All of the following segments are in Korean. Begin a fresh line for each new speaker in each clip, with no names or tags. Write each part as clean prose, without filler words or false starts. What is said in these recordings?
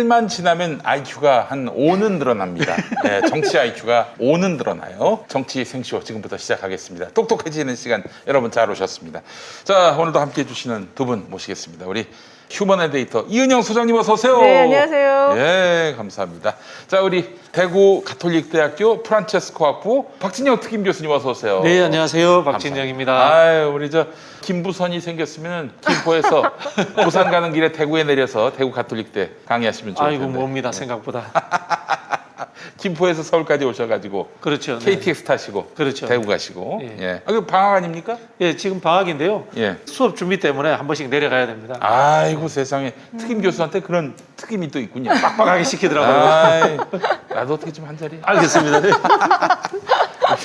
7만 지나면 IQ가 한 5는 늘어납니다. 네, 정치 IQ가 5는 늘어나요. 정치 생쇼 지금부터 시작하겠습니다. 똑똑해지는 시간 여러분 잘 오셨습니다. 자, 오늘도 함께해 주시는 두 분 모시겠습니다. 우리 휴먼앤데이터 이은영 소장님 어서 오세요.
네, 안녕하세요.
예, 감사합니다. 자, 우리 대구 가톨릭대학교 프란체스코 학부 박진영 특임 교수님 어서 오세요.
네, 안녕하세요. 박진영입니다.
아유, 우리 저 김부선이 생겼으면 김포에서 부산 가는 길에 대구에 내려서 대구 가톨릭대 강의하시면 좋을 텐데.
아이고, 멉니다, 생각보다.
김포에서 서울까지 오셔가지고
그렇죠. 네.
KTX 타시고
그렇죠.
대구 가시고.
예.
예. 아, 그 방학 아닙니까?
예, 지금 방학인데요.
예.
수업 준비 때문에 한 번씩 내려가야 됩니다.
아이고 세상에 특임 교수한테 그런 특임이 또 있군요.
빡빡하게 시키더라고요.
아이, 나도 어떻게 좀 한 자리.
알겠습니다. 네.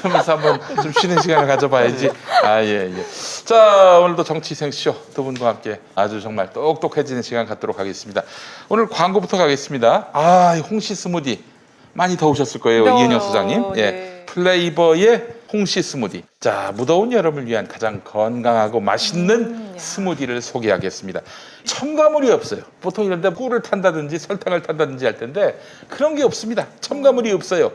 그러면서 한번 좀 쉬는 시간을 가져봐야지. 아, 예, 예. 자, 오늘도 정치 생쇼 두 분과 함께 아주 정말 똑똑해지는 시간 갖도록 하겠습니다. 오늘 광고부터 가겠습니다. 아, 이 홍시 스무디 많이 더우셨을 거예요, 이은영 소장님. 예,
네.
플레이버의 홍시 스무디. 자, 무더운 여름을 위한 가장 건강하고 맛있는 스무디를 소개하겠습니다. 첨가물이 없어요. 보통 이런 데 꿀을 탄다든지 설탕을 탄다든지 할 텐데 그런 게 없습니다. 첨가물이 없어요.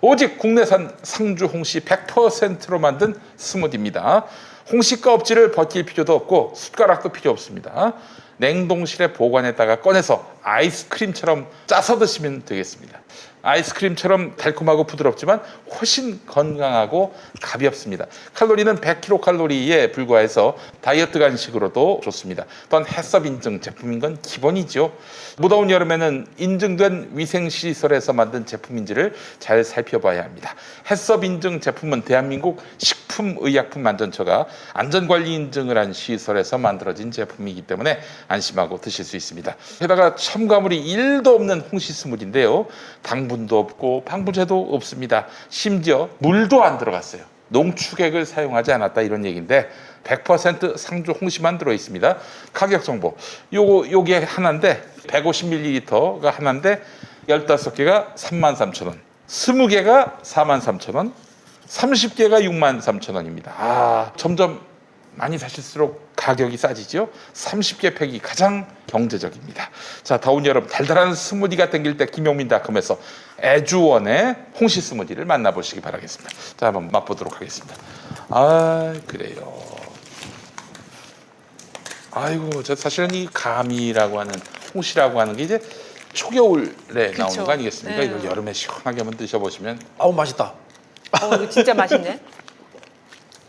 오직 국내산 상주 홍시 100%로 만든 스무디입니다. 홍시 껍질을 벗길 필요도 없고 숟가락도 필요 없습니다. 냉동실에 보관했다가 꺼내서 아이스크림처럼 짜서 드시면 되겠습니다. 아이스크림처럼 달콤하고 부드럽지만 훨씬 건강하고 가볍습니다. 칼로리는 100kcal에 불과해서 다이어트 간식으로도 좋습니다. 또한 해썹 인증 제품인 건 기본이죠. 무더운 여름에는 인증된 위생시설에서 만든 제품인지를 잘 살펴봐야 합니다. 해썹 인증 제품은 대한민국 식품의약품안전처가 안전관리 인증을 한 시설에서 만들어진 제품이기 때문에 안심하고 드실 수 있습니다. 게다가 첨가물이 1도 없는 홍시 스무디인데요. 당분도 없고 방부제도 없습니다. 심지어 물도 안 들어갔어요. 농축액을 사용하지 않았다 이런 얘기인데 100% 상주 홍시만 들어 있습니다. 가격 정보. 요게 하나인데 150ml가 하나인데 15개가 33,000원. 20개가 43,000원. 30개가 63,000원입니다. 아, 점점 많이 사실수록 가격이 싸지죠. 30개 팩이 가장 경제적입니다. 자, 더운 여름 달달한 스무디가 땡길 때 김용민닷컴에서 애주원의 홍시 스무디를 만나보시기 바라겠습니다. 자, 한번 맛보도록 하겠습니다. 아, 그래요. 아이고, 저 사실은 이 감이라고 하는 홍시라고 하는 게 이제 초겨울에 나오는 거 아니겠습니까?
네.
이걸 여름에 시원하게 한번 드셔보시면
아우, 맛있다.
이거 진짜 맛있네.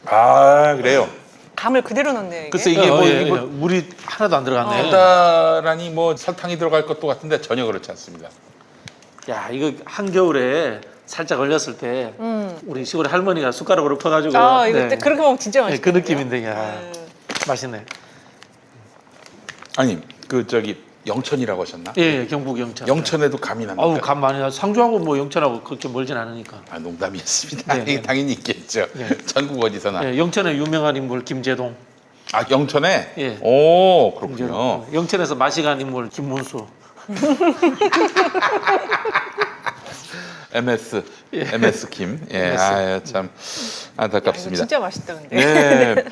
아, 그래요.
감을 그대로 넣네요. 이게.
글쎄 이게 뭐,
예,
이거
예. 물이 하나도 안 들어갔네.
달달하니 뭐 설탕이 들어갈 것도 같은데 전혀 그렇지 않습니다.
야, 이거 한겨울에 살짝 얼렸을 때 우리 시골에 할머니가 숟가락으로 퍼가지고.
아, 이거 그렇게 먹으면 진짜
네,
맛있어.
그 느낌인데, 야, 맛있네.
아니 그 저기 영천이라고 하셨나?
예, 예, 경북 영천.
영천에도 감이 납니까?
아우, 감 많이 나. 상주하고 뭐 영천하고 그렇게 멀진 않으니까.
아, 농담이었습니다.
네, 네.
당연히 있겠죠.
네.
전국 어디서나.
예, 영천에 유명한 인물 김재동.
아, 영천에?
예.
오, 그렇군요.
영천에서 마시간 인물 김문수.
MS 김. 예,
MS.
아, 참
이거
안타깝습니다.
진짜 맛있다 근데.
네.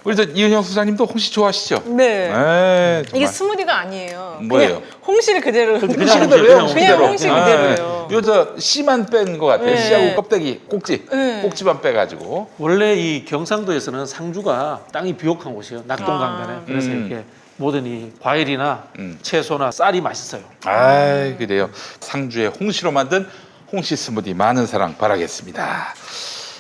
우리 저 이은영 소장님도 홍시 좋아하시죠?
네.
네,
이게
정말.
스무디가 아니에요.
뭐예요?
그냥 홍시를 그대로.
그냥
홍시
홍시,
그대로예요.
그냥
홍시
그냥
그대로.
홍시
아,
그대로예요.
요 저 씨만 뺀 것 같아요.
네.
씨하고 껍데기, 꼭지,
네.
꼭지만 빼가지고.
원래 이 경상도에서는 상주가 땅이 비옥한 곳이에요. 낙동강변에. 그래서 이렇게 모든 이 과일이나 채소나 쌀이 맛있어요.
아, 그래요. 상주의 홍시로 만든 홍시 스무디 많은 사랑 바라겠습니다.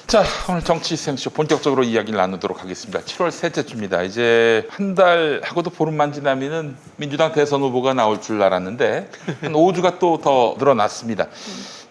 자, 오늘 정치 생쇼 본격적으로 이야기를 나누도록 하겠습니다. 7월 셋째 주입니다. 이제 한 달하고도 보름만 지나면은 민주당 대선 후보가 나올 줄 알았는데 한 5주가 또 더 늘어났습니다.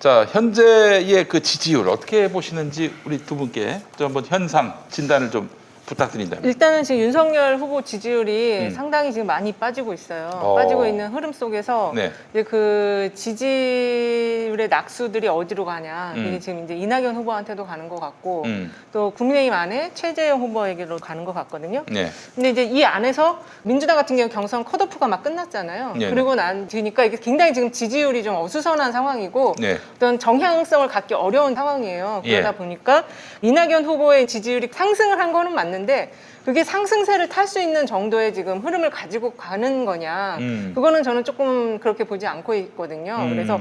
자, 현재의 그 지지율 어떻게 보시는지 우리 두 분께 좀 한번 현상 진단을 좀 부탁드린다면.
일단은 지금 윤석열 후보 지지율이 상당히 지금 많이 빠지고 있어요. 빠지고 있는 흐름 속에서
네.
이제 그 지지율의 낙수들이 어디로 가냐. 이게 지금 이제 이낙연 후보한테도 가는 것 같고 또 국민의힘 안에 최재형 후보에게로 가는 것 같거든요.
네.
근데 이제 이 안에서 민주당 같은 경우 경선 컷오프가 막 끝났잖아요.
네.
그리고 난 뒤니까 이게 굉장히 지금 지지율이 좀 어수선한 상황이고
네.
어떤 정향성을 갖기 어려운 상황이에요. 그러다
예.
보니까 이낙연 후보의 지지율이 상승을 한 거는 맞는데 가는데 그게 상승세를 탈 수 있는 정도의 지금 흐름을 가지고 가는 거냐 그거는 저는 조금 그렇게 보지 않고 있거든요. 그래서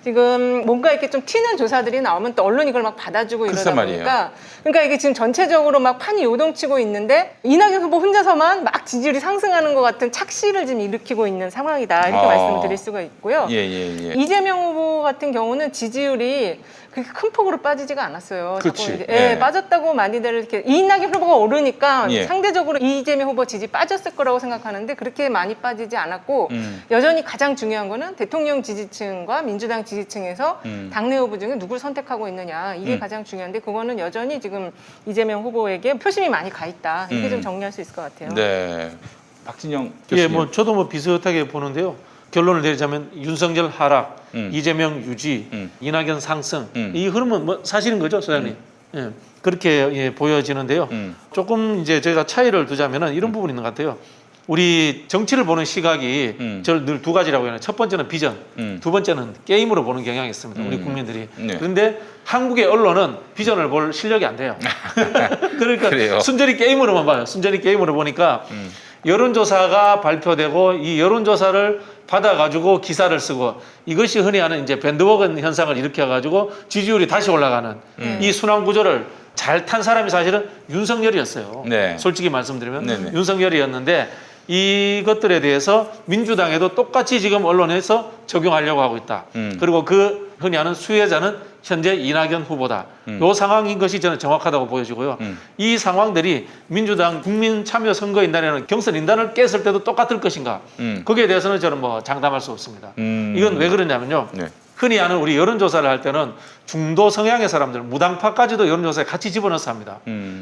지금 뭔가 이렇게 좀 튀는 조사들이 나오면 또 언론이 이걸 막 받아주고
글쎄
이러다
말이에요.
보니까 그러니까 이게 지금 전체적으로 막 판이 요동치고 있는데 이낙연 후보 혼자서만 막 지지율이 상승하는 것 같은 착시를 지금 일으키고 있는 상황이다 이렇게 말씀을 드릴 수가 있고요.
예, 예, 예.
이재명 후보 같은 경우는 지지율이 그렇게 큰 폭으로 빠지지가 않았어요. 자꾸
그치.
이제,
예.
빠졌다고 많이들 이렇게 이낙연 후보가 오르니까
예.
상대적으로 이재명 후보 지지 빠졌을 거라고 생각하는데 그렇게 많이 빠지지 않았고
음.
여전히 가장 중요한 거는 대통령 지지층과 민주당 지지층에서 당내 후보 중에 누굴 선택하고 있느냐 이게 가장 중요한데 그거는 여전히 지금 이재명 후보에게 표심이 많이 가 있다 이렇게 좀 정리할 수 있을 것 같아요.
네. 박진영
예,
교수님.
뭐 저도 뭐 비슷하게 보는데요. 결론을 내리자면 윤석열 하락, 이재명 유지, 이낙연 상승 이 흐름은 뭐 사실인 거죠, 소장님. 예, 그렇게 예, 보여지는데요. 조금 이제 저희가 차이를 두자면은 이런 부분이 있는 것 같아요. 우리 정치를 보는 시각이 저를 늘 두 가지라고 해요. 첫 번째는 비전, 두 번째는 게임으로 보는 경향이 있습니다. 우리 국민들이.
네.
그런데 한국의 언론은 비전을 볼 실력이 안 돼요. 그러니까
그래요.
순전히 게임으로만 봐요. 순전히 게임으로 보니까 여론조사가 발표되고 이 여론조사를 받아가지고 기사를 쓰고 이것이 흔히 하는 이제 밴드워건 현상을 일으켜가지고 지지율이 다시 올라가는 이 순환 구조를 잘 탄 사람이 사실은 윤석열이었어요.
네.
솔직히 말씀드리면
네네.
윤석열이었는데 이것들에 대해서 민주당에도 똑같이 지금 언론에서 적용하려고 하고 있다. 그리고 그 흔히 하는 수혜자는 현재 이낙연 후보다. 이 상황인 것이 저는 정확하다고 보여지고요. 이 상황들이 민주당 국민참여선거인단이라는 경선인단을 깼을 때도 똑같을 것인가. 거기에 대해서는 저는 뭐 장담할 수 없습니다. 이건 왜 그러냐면요.
네.
흔히 하는 우리 여론조사를 할 때는 중도 성향의 사람들, 무당파까지도 여론조사에 같이 집어넣어서 합니다.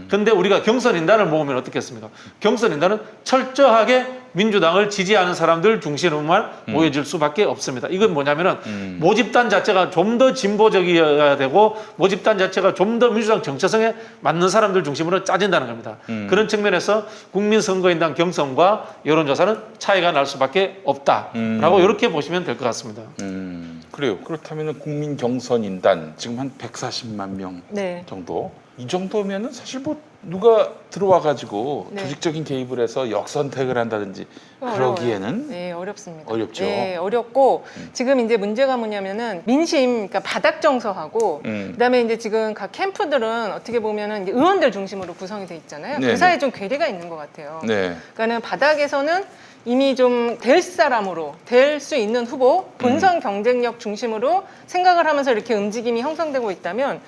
그런데 우리가 경선인단을 모으면 어떻겠습니까? 경선인단은 철저하게 민주당을 지지하는 사람들 중심으로만 모여질 수밖에 없습니다. 이건 뭐냐면은 모집단 자체가 좀 더 진보적이어야 되고 모집단 자체가 좀 더 민주당 정체성에 맞는 사람들 중심으로 짜진다는 겁니다. 그런 측면에서 국민선거인단 경선과 여론조사는 차이가 날 수밖에 없다라고 이렇게 보시면 될 것 같습니다.
그래요. 그렇다면 국민 경선인단 지금 한 140만 명
네.
정도. 이 정도면은 사실 뭐 누가 들어와 가지고
네.
조직적인 개입을 해서 역선택을 한다든지
어려워요.
그러기에는
네, 어렵습니다.
어렵죠.
네, 어렵고 지금 이제 문제가 뭐냐면은 민심, 그러니까 바닥 정서하고 그다음에 이제 지금 각 캠프들은 어떻게 보면은 이제 의원들 중심으로 구성이 돼 있잖아요.
네네.
그 사이에 좀 괴리가 있는 것 같아요.
네.
그러니까는 바닥에서는 이미 좀 될 사람으로 될 수 있는 후보 본선 경쟁력 중심으로 생각을 하면서 이렇게 움직임이 형성되고 있다면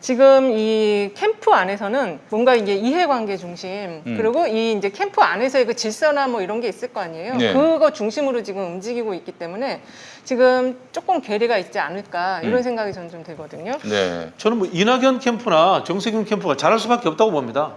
지금 이 캠프 안에서는 뭔가 이게 이해관계 중심 그리고 이 이제 캠프 안에서의 그 질서나 뭐 이런 게 있을 거 아니에요.
네.
그거 중심으로 지금 움직이고 있기 때문에 지금 조금 괴리가 있지 않을까 이런 생각이 저는 좀 들거든요.
네.
저는 뭐 이낙연 캠프나 정세균 캠프가 잘할 수밖에 없다고 봅니다.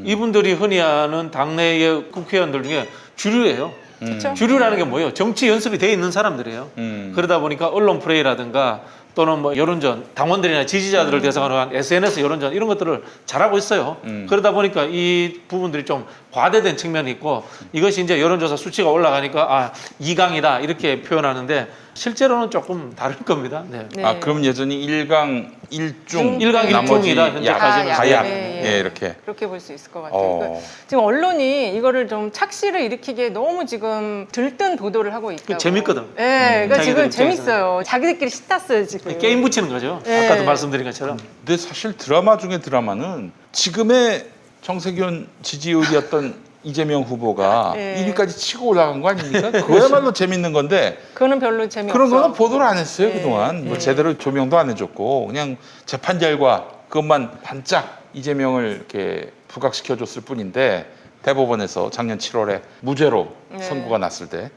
이분들이 흔히 하는 당내의 국회의원들 중에 주류예요.
그렇죠?
주류라는 게 뭐예요? 정치 연습이 돼 있는 사람들이에요. 그러다 보니까 언론 플레이라든가 또는 뭐 여론전, 당원들이나 지지자들을 대상으로 한 SNS 여론전 이런 것들을 잘하고 있어요. 그러다 보니까 이 부분들이 좀 과대된 측면이 있고 이것이 이제 여론조사 수치가 올라가니까 아, 2강이다 이렇게 표현하는데 실제로는 조금 다를 겁니다. 네.
네.
아 그럼 여전히 1강 1중,
일강
나머지
일중이다, 현재까지는.
가약,
예,
예, 이렇게.
그렇게 볼 수 있을 것 같아요. 그러니까
어.
지금 언론이 이거를 좀 착시를 일으키기에 너무 지금 들뜬 보도를 하고 있다고.
재밌거든.
네, 그러니까 지금
자기들 입장에서는.
재밌어요. 자기들끼리 신났어요 지금.
게임 붙이는 거죠.
네.
아까도 말씀드린 것처럼.
근데 사실 드라마 중에 드라마는 지금의 정세균 지지율이었던 이재명 후보가
네.
1위까지 치고 올라간 거 아닙니까? 그거야말로 재밌는 건데
그거는 별로 재미없어.
그런 거는 보도를 안 했어요
네.
그동안. 뭐
네.
제대로 조명도 안 해줬고 그냥 재판결과 그것만 반짝 이재명을 이렇게 부각시켜줬을 뿐인데 대법원에서 작년 7월에 무죄로
네.
선고가 났을 때.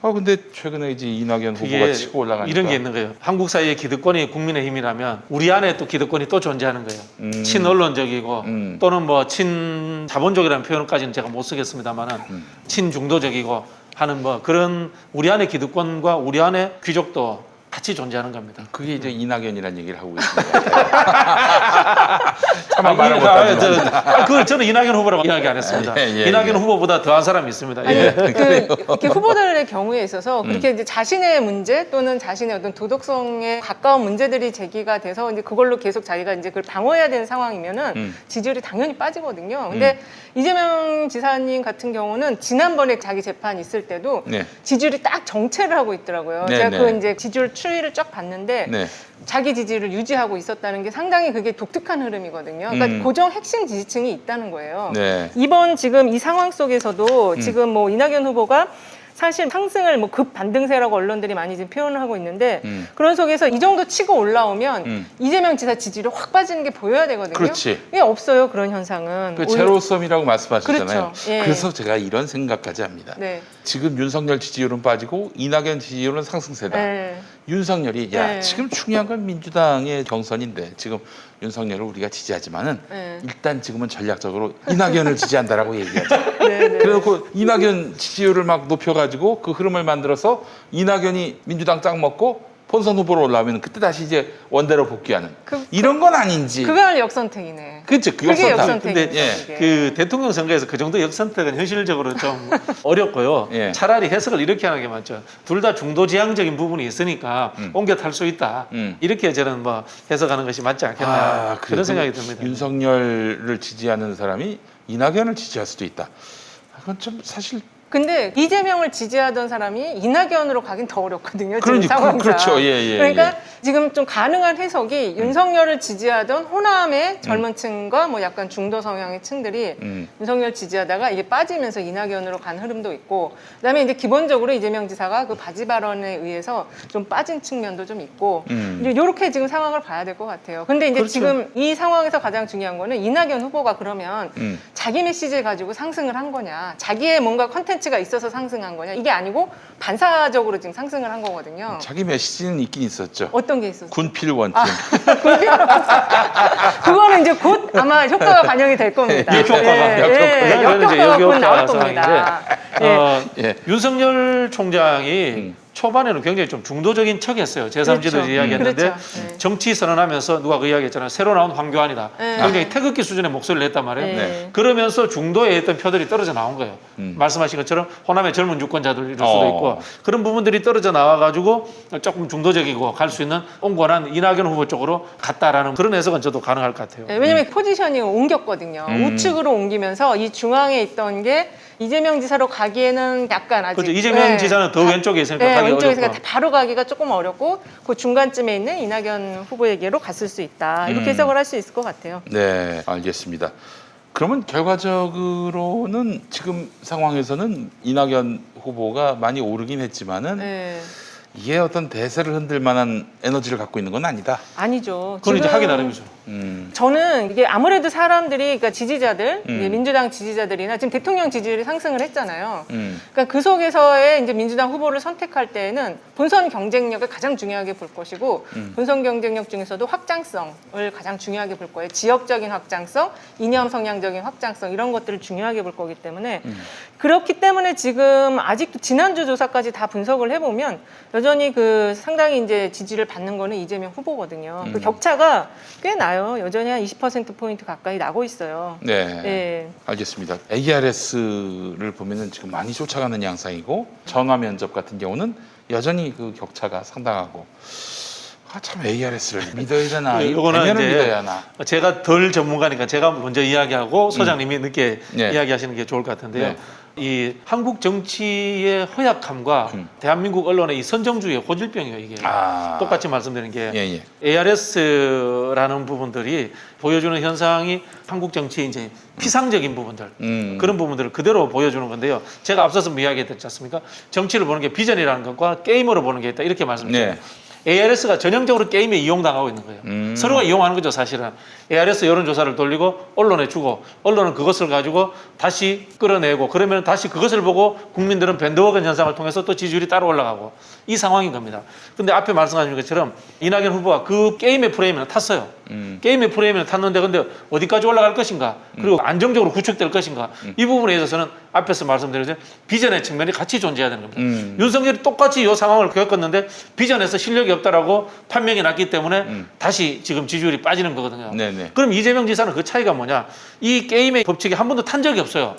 근데 최근에 이제 이낙연 후보가
그게
치고 올라가니까
이런 게 있는 거예요. 한국 사회의 기득권이 국민의힘이라면 우리 안에 또 기득권이 또 존재하는 거예요. 친언론적이고 또는 뭐 친자본적이라는 표현까지는 제가 못 쓰겠습니다만은 친중도적이고 하는 뭐 그런 우리 안의 기득권과 우리 안의 귀족도 같이 존재하는 겁니다.
그게 이제 이낙연이라는 얘기를 하고 계신 것 같아요. 차마 말을 못합니다.
그걸 저는 이낙연 후보라고 이야기 안 했습니다. 이낙연 후보보다 더한 사람이 있습니다.
아니,
예.
이렇게 후보들의 경우에 있어서 그렇게 이제 자신의 문제 또는 자신의 어떤 도덕성에 가까운 문제들이 제기가 돼서 이제 그걸로 계속 자기가 이제 그걸 방어해야 되는 상황이면은 지지율이 당연히 빠지거든요. 근데 이재명 지사님 같은 경우는 지난번에 자기 재판 있을 때도
네.
지지율이 딱 정체를 하고 있더라고요.
네,
제가
네.
그 이제 지지율 추이를 쫙 봤는데
네.
자기 지지를 유지하고 있었다는 게 상당히 그게 독특한 흐름이거든요. 그러니까 고정 핵심 지지층이 있다는 거예요.
네.
이번 지금 이 상황 속에서도 지금 뭐 이낙연 후보가 사실 상승을 뭐 급 반등세라고 언론들이 많이 지금 표현을 하고 있는데 그런 속에서 이 정도 치고 올라오면 이재명 지사 지지율이 확 빠지는 게 보여야 되거든요.
그렇지.
이게 없어요. 그런 현상은.
그 제로섬이라고 말씀하셨잖아요.
그렇죠. 예.
그래서 제가 이런 생각까지 합니다.
네.
지금 윤석열 지지율은 빠지고 이낙연 지지율은 상승세다.
네.
윤석열이 야
네.
지금 중요한 건 민주당의 경선인데 지금 윤석열을 우리가 지지하지만은
네.
일단 지금은 전략적으로 이낙연을 지지한다라고 얘기하죠.
네, 네.
그래놓고 이낙연 지지율을 막 높여가지고 그 흐름을 만들어서 이낙연이 민주당 짱 먹고 본선 후보로 올라오면 그때 다시 이제 원대로 복귀하는 이런 건 아닌지.
그걸 역선택이네.
그렇죠.
그게
역선택.
역선택이죠.
근데
이게.
그 대통령 선거에서 그 정도 역선택은 현실적으로 좀 어렵고요.
예.
차라리 해석을 이렇게 하는 게 맞죠. 둘 다 중도지향적인 부분이 있으니까 옮겨 탈 수 있다. 이렇게 저는 뭐 해석하는 것이 맞지 않겠나 그런
그래도
생각이 듭니다.
윤석열을 지지하는 사람이 이낙연을 지지할 수도 있다. 그건 좀 사실
근데 이재명을 지지하던 사람이 이낙연으로 가긴 더 어렵거든요. 지금
그러니까,
상황상.
그렇죠. 예,
그러니까 지금 좀 가능한 해석이 윤석열을 지지하던 호남의 젊은 층과 뭐 약간 중도 성향의 층들이 윤석열 지지하다가 이게 빠지면서 이낙연으로 간 흐름도 있고 그다음에 이제 기본적으로 이재명 지사가 그 바지 발언에 의해서 좀 빠진 측면도 좀 있고 이렇게 지금 상황을 봐야 될 것 같아요. 근데 이제
그렇죠.
지금 이 상황에서 가장 중요한 거는 이낙연 후보가 그러면 자기 메시지를 가지고 상승을 한 거냐 자기의 뭔가 컨텐츠가 있어서 상승한 거냐 이게 아니고 반사적으로 지금 상승을 한 거거든요.
자기 메시지는 있긴 있었죠.
어떤 게 있었어요?
군필 원팀.
그거는 이제 곧 아마 효과가 반영이 될 겁니다.
역효과가.
역효과가 곧 나올 겁니다.
예.
윤석열 총장이 초반에는 굉장히 좀 중도적인 척했어요. 제3지도
그렇죠.
이야기했는데
그렇죠. 네.
정치 선언하면서 누가 그 이야기했잖아요. 새로 나온 황교안이다.
네.
굉장히 태극기 수준의 목소리를 냈단 말이에요.
네.
그러면서 중도에 있던 표들이 떨어져 나온 거예요. 말씀하신 것처럼 호남의 젊은 유권자들일 수도 있고 그런 부분들이 떨어져 나와가지고 조금 중도적이고 갈 수 있는 온건한 이낙연 후보 쪽으로 갔다라는 그런 해석은 저도 가능할 것 같아요.
네, 왜냐면 포지션이 옮겼거든요. 우측으로 옮기면서 이 중앙에 있던 게 이재명 지사로 가기에는 약간 아직
그렇죠. 이재명 지사는 더 왼쪽에 있으니까 가기
왼쪽에
어렵고.
있으니까 바로 가기가 조금 어렵고 그 중간쯤에 있는 이낙연 후보에게로 갔을 수 있다. 이렇게 해석을 할 수 있을 것 같아요.
네, 알겠습니다. 그러면 결과적으로는 지금 상황에서는 이낙연 후보가 많이 오르긴 했지만은
네.
이게 어떤 대세를 흔들 만한 에너지를 갖고 있는 건 아니다.
아니죠.
그건 이제
지금
하기 나름이죠.
저는 이게 아무래도 사람들이 그러니까 지지자들, 이제 민주당 지지자들이나 지금 대통령 지지율이 상승을 했잖아요. 그러니까 그 속에서의 이제 민주당 후보를 선택할 때에는 본선 경쟁력을 가장 중요하게 볼 것이고 본선 경쟁력 중에서도 확장성을 가장 중요하게 볼 거예요. 지역적인 확장성, 이념 성향적인 확장성 이런 것들을 중요하게 볼 거기 때문에 그렇기 때문에 지금 아직도 지난주 조사까지 다 분석을 해보면 여전히 그 상당히 이제 지지를 받는 거는 이재명 후보거든요. 그 격차가 꽤 나요. 여전히 한 20%포인트 가까이 나고 있어요.
네,
네.
알겠습니다. ARS를 보면은 지금 많이 쫓아가는 양상이고 전화 면접 같은 경우는 여전히 그 격차가 상당하고 참 ARS를 믿어야 되나
네,
이거는
이거는
대면을
이제
믿어야 하나.
제가 덜 전문가니까 제가 먼저 이야기하고 소장님이 늦게
네.
이야기하시는 게 좋을 것 같은데요.
네.
이 한국 정치의 허약함과 대한민국 언론의 이 선정주의의 고질병이에요. 이게 똑같이 말씀드리는 게
예.
ARS라는 부분들이 보여주는 현상이 한국 정치의 이제 피상적인 부분들 그런 부분들을 그대로 보여주는 건데요. 제가 앞서서 이야기했지 않습니까? 정치를 보는 게 비전이라는 것과 게임으로 보는 게 있다 이렇게 말씀드렸죠.
네.
ARS가 전형적으로 게임에 이용당하고 있는 거예요. 서로가 이용하는 거죠, 사실은. ARS 여론조사를 돌리고 언론에 주고 언론은 그것을 가지고 다시 끌어내고 그러면 다시 그것을 보고 국민들은 밴드워건 현상을 통해서 또 지지율이 따로 올라가고 이 상황인 겁니다. 근데 앞에 말씀하신 것처럼 이낙연 후보가 그 게임의 프레임을 탔어요. 게임의 프레임을 탔는데 근데 어디까지 올라갈 것인가 그리고 안정적으로 구축될 것인가 이 부분에 있어서는 앞에서 말씀드렸죠. 비전의 측면이 같이 존재해야 되는 겁니다. 윤석열이 똑같이 이 상황을 겪었는데 비전에서 실력이 없다라고 판명이 났기 때문에 다시 지금 지지율이 빠지는 거거든요.
네네.
그럼 이재명 지사는 그 차이가 뭐냐? 이 게임의 법칙이 한 번도 탄 적이 없어요.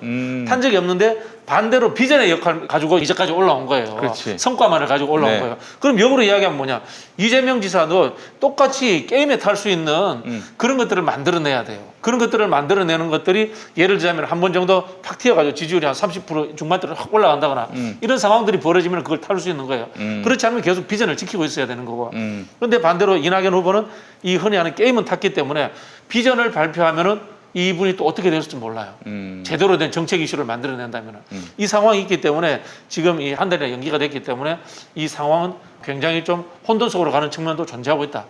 탄 적이 없는데 반대로 비전의 역할을 가지고 이제까지 올라온 거예요.
그렇지.
성과만을 가지고 올라온
네.
거예요. 그럼 역으로 이야기하면 뭐냐? 이재명 지사도 똑같이 게임에 탈 수 있는 그런 것들을 만들어내야 돼요. 그런 것들을 만들어내는 것들이 예를 들자면 한 번 정도 팍 튀어가지고 지지율이 한 30% 중반대로 확 올라간다거나 이런 상황들이 벌어지면 그걸 탈 수 있는 거예요. 그렇지 않으면 계속 비전을 지키고 있어야 되는 거고. 그런데 반대로 이낙연 후보는 이 흔히 하는 게임은 탔기 때문에 비전을 발표하면은 이분이 또 어떻게 될지 몰라요. 제대로 된 정책 이슈를 만들어낸다면 이 상황이 있기 때문에 지금 이 한 달이나 연기가 됐기 때문에 이 상황은 굉장히 좀 혼돈 속으로 가는 측면도 존재하고 있다.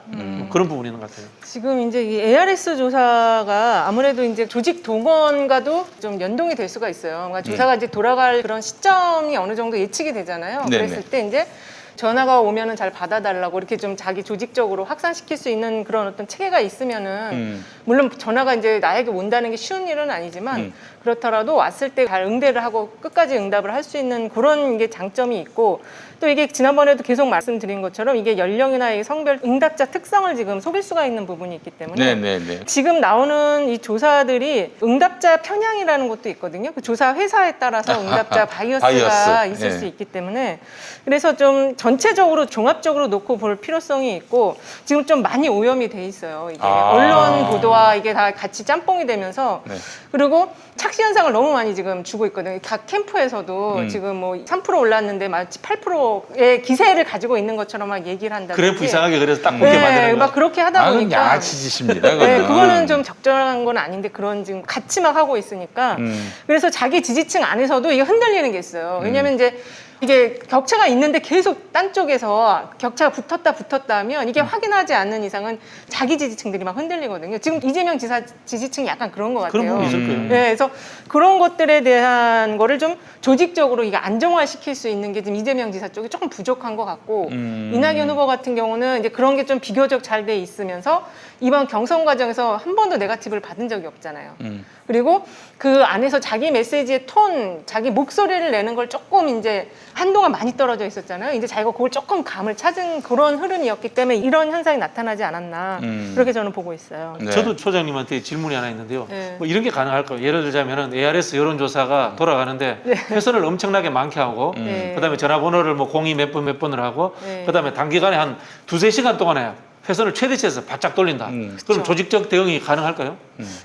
그런 부분이 있는 것 같아요.
지금 이제 이 ARS 조사가 아무래도 이제 조직 동원과도 좀 연동이 될 수가 있어요. 그러니까 조사가 이제 돌아갈 그런 시점이 어느 정도 예측이 되잖아요.
네네.
그랬을 때 이제 전화가 오면은 잘 받아달라고 이렇게 좀 자기 조직적으로 확산시킬 수 있는 그런 어떤 체계가 있으면은 물론 전화가 이제 나에게 온다는 게 쉬운 일은 아니지만 그렇더라도 왔을 때 잘 응대를 하고 끝까지 응답을 할 수 있는 그런 게 장점이 있고 또 이게 지난번에도 계속 말씀드린 것처럼 이게 연령이나 이 성별 응답자 특성을 지금 속일 수가 있는 부분이 있기 때문에
네네네.
지금 나오는 이 조사들이 응답자 편향이라는 것도 있거든요. 그 조사 회사에 따라서 응답자 바이어스가
바이어스.
있을
네.
수 있기 때문에 그래서 좀 전체적으로 종합적으로 놓고 볼 필요성이 있고 지금 좀 많이 오염이 돼 있어요. 이게 언론 보도와 이게 다 같이 짬뽕이 되면서
네.
그리고 착시 현상을 너무 많이 지금 주고 있거든요. 각 캠프에서도 지금 뭐 3% 올랐는데 마치 8%의 기세를 가지고 있는 것처럼 막 얘기를 한다든지.
그래프 이상하게 그래서 딱 붙게
네,
만드는 거.
막 그렇게 하다
나는
보니까
양아치 짓입니다.
네,
그거는.
그거는 좀 적절한 건 아닌데 그런 지금 같이 막 하고 있으니까 그래서 자기 지지층 안에서도 이게 흔들리는 게 있어요. 왜냐면 이제 이게 격차가 있는데 계속 딴 쪽에서 격차가 붙었다 하면 이게 확인하지 않는 이상은 자기 지지층들이 막 흔들리거든요. 지금 이재명 지사 지지층이 약간 그런 것 같아요.
그런 부분이 있을 거예요.
네, 그래서 그런 것들에 대한 거를 좀 조직적으로 이게 안정화시킬 수 있는 게 지금 이재명 지사 쪽이 조금 부족한 것 같고 이낙연 후보 같은 경우는 이제 그런 게 좀 비교적 잘 돼 있으면서 이번 경선 과정에서 한 번도 네거티브를 받은 적이 없잖아요. 그리고 그 안에서 자기 메시지의 톤, 자기 목소리를 내는 걸 조금 이제 한동안 많이 떨어져 있었잖아요. 이제 자기가 그걸 조금 감을 찾은 그런 흐름이었기 때문에 이런 현상이 나타나지 않았나 그렇게 저는 보고 있어요.
네.
저도 초장님한테 질문이 하나 있는데요.
네.
뭐 이런 게 가능할까요? 예를 들자면은 ARS 여론조사가 돌아가는데 회선을 엄청나게 많게 하고
네.
그다음에 전화번호를 뭐 02 몇 번을 하고
네.
그다음에 단기간에 한 두세 시간 동안에 회선을 최대치에서 바짝 돌린다. 그럼
그쵸.
조직적 대응이 가능할까요?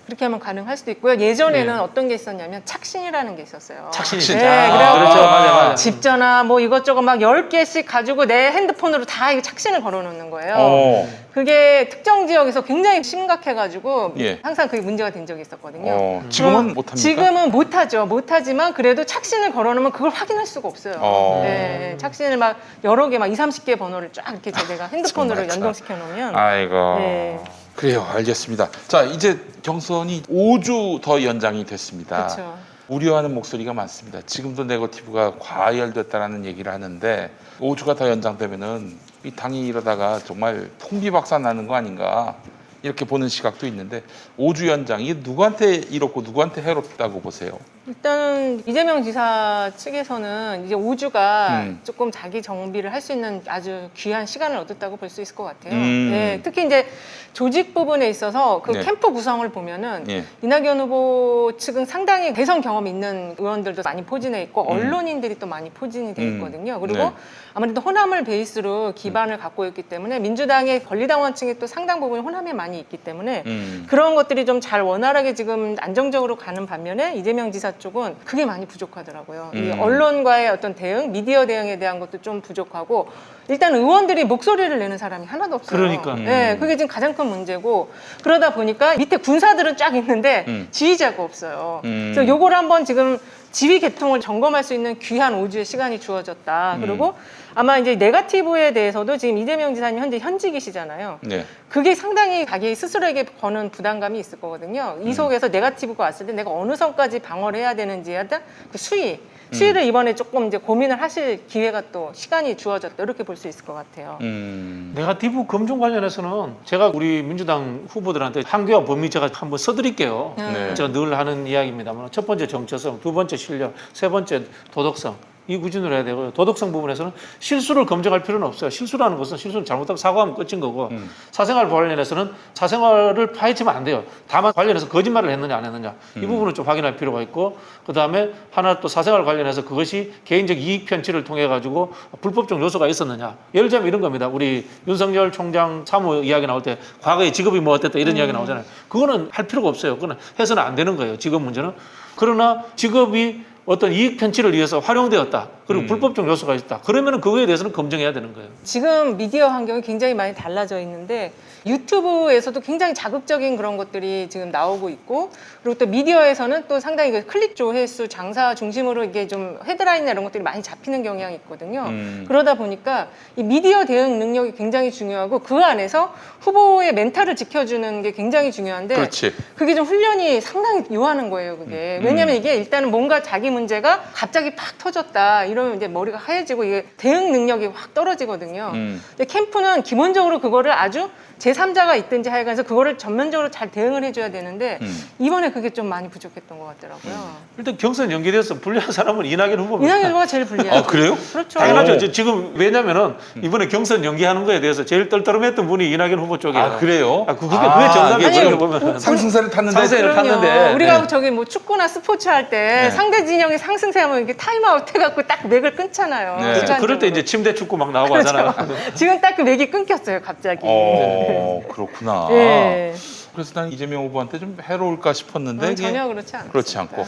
그렇게 하면 가능할 수도 있고요. 예전에는 어떤 게 있었냐면 착신이라는 게 있었어요.
착신이죠.
네,
아,
그래갖고
그렇죠. 맞아.
집 전화 뭐 이것저것 막 10개씩 가지고 내 핸드폰으로 다 이거 착신을 걸어놓는 거예요. 그게 특정 지역에서 굉장히 심각해가지고
예.
항상 그게 문제가 된 적이 있었거든요.
지금은 못합니까?
지금은 못하죠. 못하지만 그래도 착신을 걸어놓으면 그걸 확인할 수가 없어요. 네, 착신을 막 여러 개, 막 20, 30개 번호를 쫙 이렇게 제가 핸드폰으로
정말 참.
연동시켜 놓으면
아이고.
네.
그래요, 알겠습니다. 자, 이제 경선이 5주 더 연장이 됐습니다.
그렇죠.
우려하는 목소리가 많습니다. 지금도 네거티브가 과열됐다라는 얘기를 하는데 5주가 더 연장되면은 이 당이 이러다가 정말 통비박산 나는 거 아닌가 이렇게 보는 시각도 있는데 5주 연장이 누구한테 이롭고 누구한테 해롭다고 보세요?
일단은 이재명 지사 측에서는 이제 5주가 조금 자기 정비를 할 수 있는 아주 귀한 시간을 얻었다고 볼 수 있을 것 같아요. 네, 특히 이제 조직 부분에 있어서 그
네.
캠프 구성을 보면은
예.
이낙연 후보 측은 상당히 대선 경험 있는 의원들도 많이 포진해 있고 언론인들이 또 많이 포진이 돼 있거든요. 그리고
네.
아무래도 호남을 베이스로 기반을 갖고 있기 때문에 민주당의 권리당원층이 또 상당 부분 호남에 많이 있기 때문에 그런 것들이 좀 잘 원활하게 지금 안정적으로 가는 반면에 이재명 지사 쪽은 그게 많이 부족하더라고요. 이 언론과의 어떤 대응, 미디어 대응에 대한 것도 좀 부족하고 일단 의원들이 목소리를 내는 사람이 하나도 없어요.
그러니까.
네, 그게 지금 가장 큰 문제고 그러다 보니까 밑에 군사들은 쫙 있는데 지휘자가 없어요. 그래서 요걸 한번 지금 지휘 계통을 점검할 수 있는 귀한 5주의 시간이 주어졌다. 그리고 아마 이제 네거티브에 대해서도 지금 이재명 지사님 현재 현직이시잖아요.
네.
그게 상당히 자기 스스로에게 거는 부담감이 있을 거거든요. 이 속에서 네거티브가 왔을 때 내가 어느 선까지 방어를 해야 되는지에 대한 그 수위를 이번에 조금 이제 고민을 하실 기회가 또 시간이 주어졌다. 이렇게 볼 수 있을 것 같아요.
네거티브 검증 관련해서는 제가 우리 민주당 후보들한테 한계와 범위 제가 한번 써드릴게요.
네.
제가 늘 하는 이야기입니다만 첫 번째 정체성, 두 번째 실력, 세 번째 도덕성. 이 기준으로 해야 되고요. 도덕성 부분에서는 실수를 검증할 필요는 없어요. 실수라는 것은 실수를 잘못하고 사과하면 끝인 거고 사생활 관련해서는 사생활을 파헤치면 안 돼요. 다만 관련해서 거짓말을 했느냐 안 했느냐 이 부분은 좀 확인할 필요가 있고 그다음에 하나 또 사생활 관련해서 그것이 개인적 이익 편취를 통해 가지고 불법적 요소가 있었느냐. 예를 들자면 이런 겁니다. 우리 윤석열 총장 사무 이야기 나올 때 과거에 직업이 뭐 어땠다 이런 이야기 나오잖아요. 그거는 할 필요가 없어요. 그거는 해서는 안 되는 거예요. 직업 문제는. 그러나 직업이 어떤 이익 편취를 위해서 활용되었다. 그리고 불법적 요소가 있다. 그러면은 그거에 대해서는 검증해야 되는 거예요.
지금 미디어 환경이 굉장히 많이 달라져 있는데 유튜브에서도 굉장히 자극적인 그런 것들이 지금 나오고 있고 그리고 또 미디어에서는 또 상당히 그 클릭 조회수 장사 중심으로 이게 좀 헤드라인이나 이런 것들이 많이 잡히는 경향이 있거든요. 그러다 보니까 이 미디어 대응 능력이 굉장히 중요하고 그 안에서 후보의 멘탈을 지켜주는 게 굉장히 중요한데
그렇지.
그게 좀 훈련이 상당히 요하는 거예요. 그게 왜냐하면 이게 일단은 뭔가 자기 문제가 갑자기 팍 터졌다 이러면 이제 머리가 하얘지고 이게 대응 능력이 확 떨어지거든요. 근데 캠프는 기본적으로 그거를 아주 제3자가 있든지 하여간서 그거를 전면적으로 잘 대응을 해줘야 되는데 이번에 그게 좀 많이 부족했던 것 같더라고요.
일단 경선 연기돼서 불리한 사람은 이낙연 후보입니다.
이낙연 후보가 제일 불리해요.
아, 그래요?
그렇죠.
당연하죠. 지금 왜냐면은 이번에 경선 연기하는 거에 대해서 제일 떨떠름했던 분이 이낙연 후보 쪽이에요.
아, 그래요?
그게 정답이에요.
이게
그렇게 보면.
상승세를 탔는데.
상승세를
그럼요.
탔는데.
우리가
네.
저기 뭐 축구나 스포츠 할 때
네.
상대 진영이 상승세하면 이게 타임아웃 해갖고 딱 맥을 끊잖아요.
네.
그렇죠.
시간적으로.
그럴 때 이제 침대 축구 막 나오고
그렇죠.
하잖아요.
지금 딱 그 맥이 끊겼어요, 갑자기.
그렇구나.
예.
그래서 난 이재명 후보한테 좀 해로울까 싶었는데 이게
전혀 그렇지 않습니다.
그렇지 않고.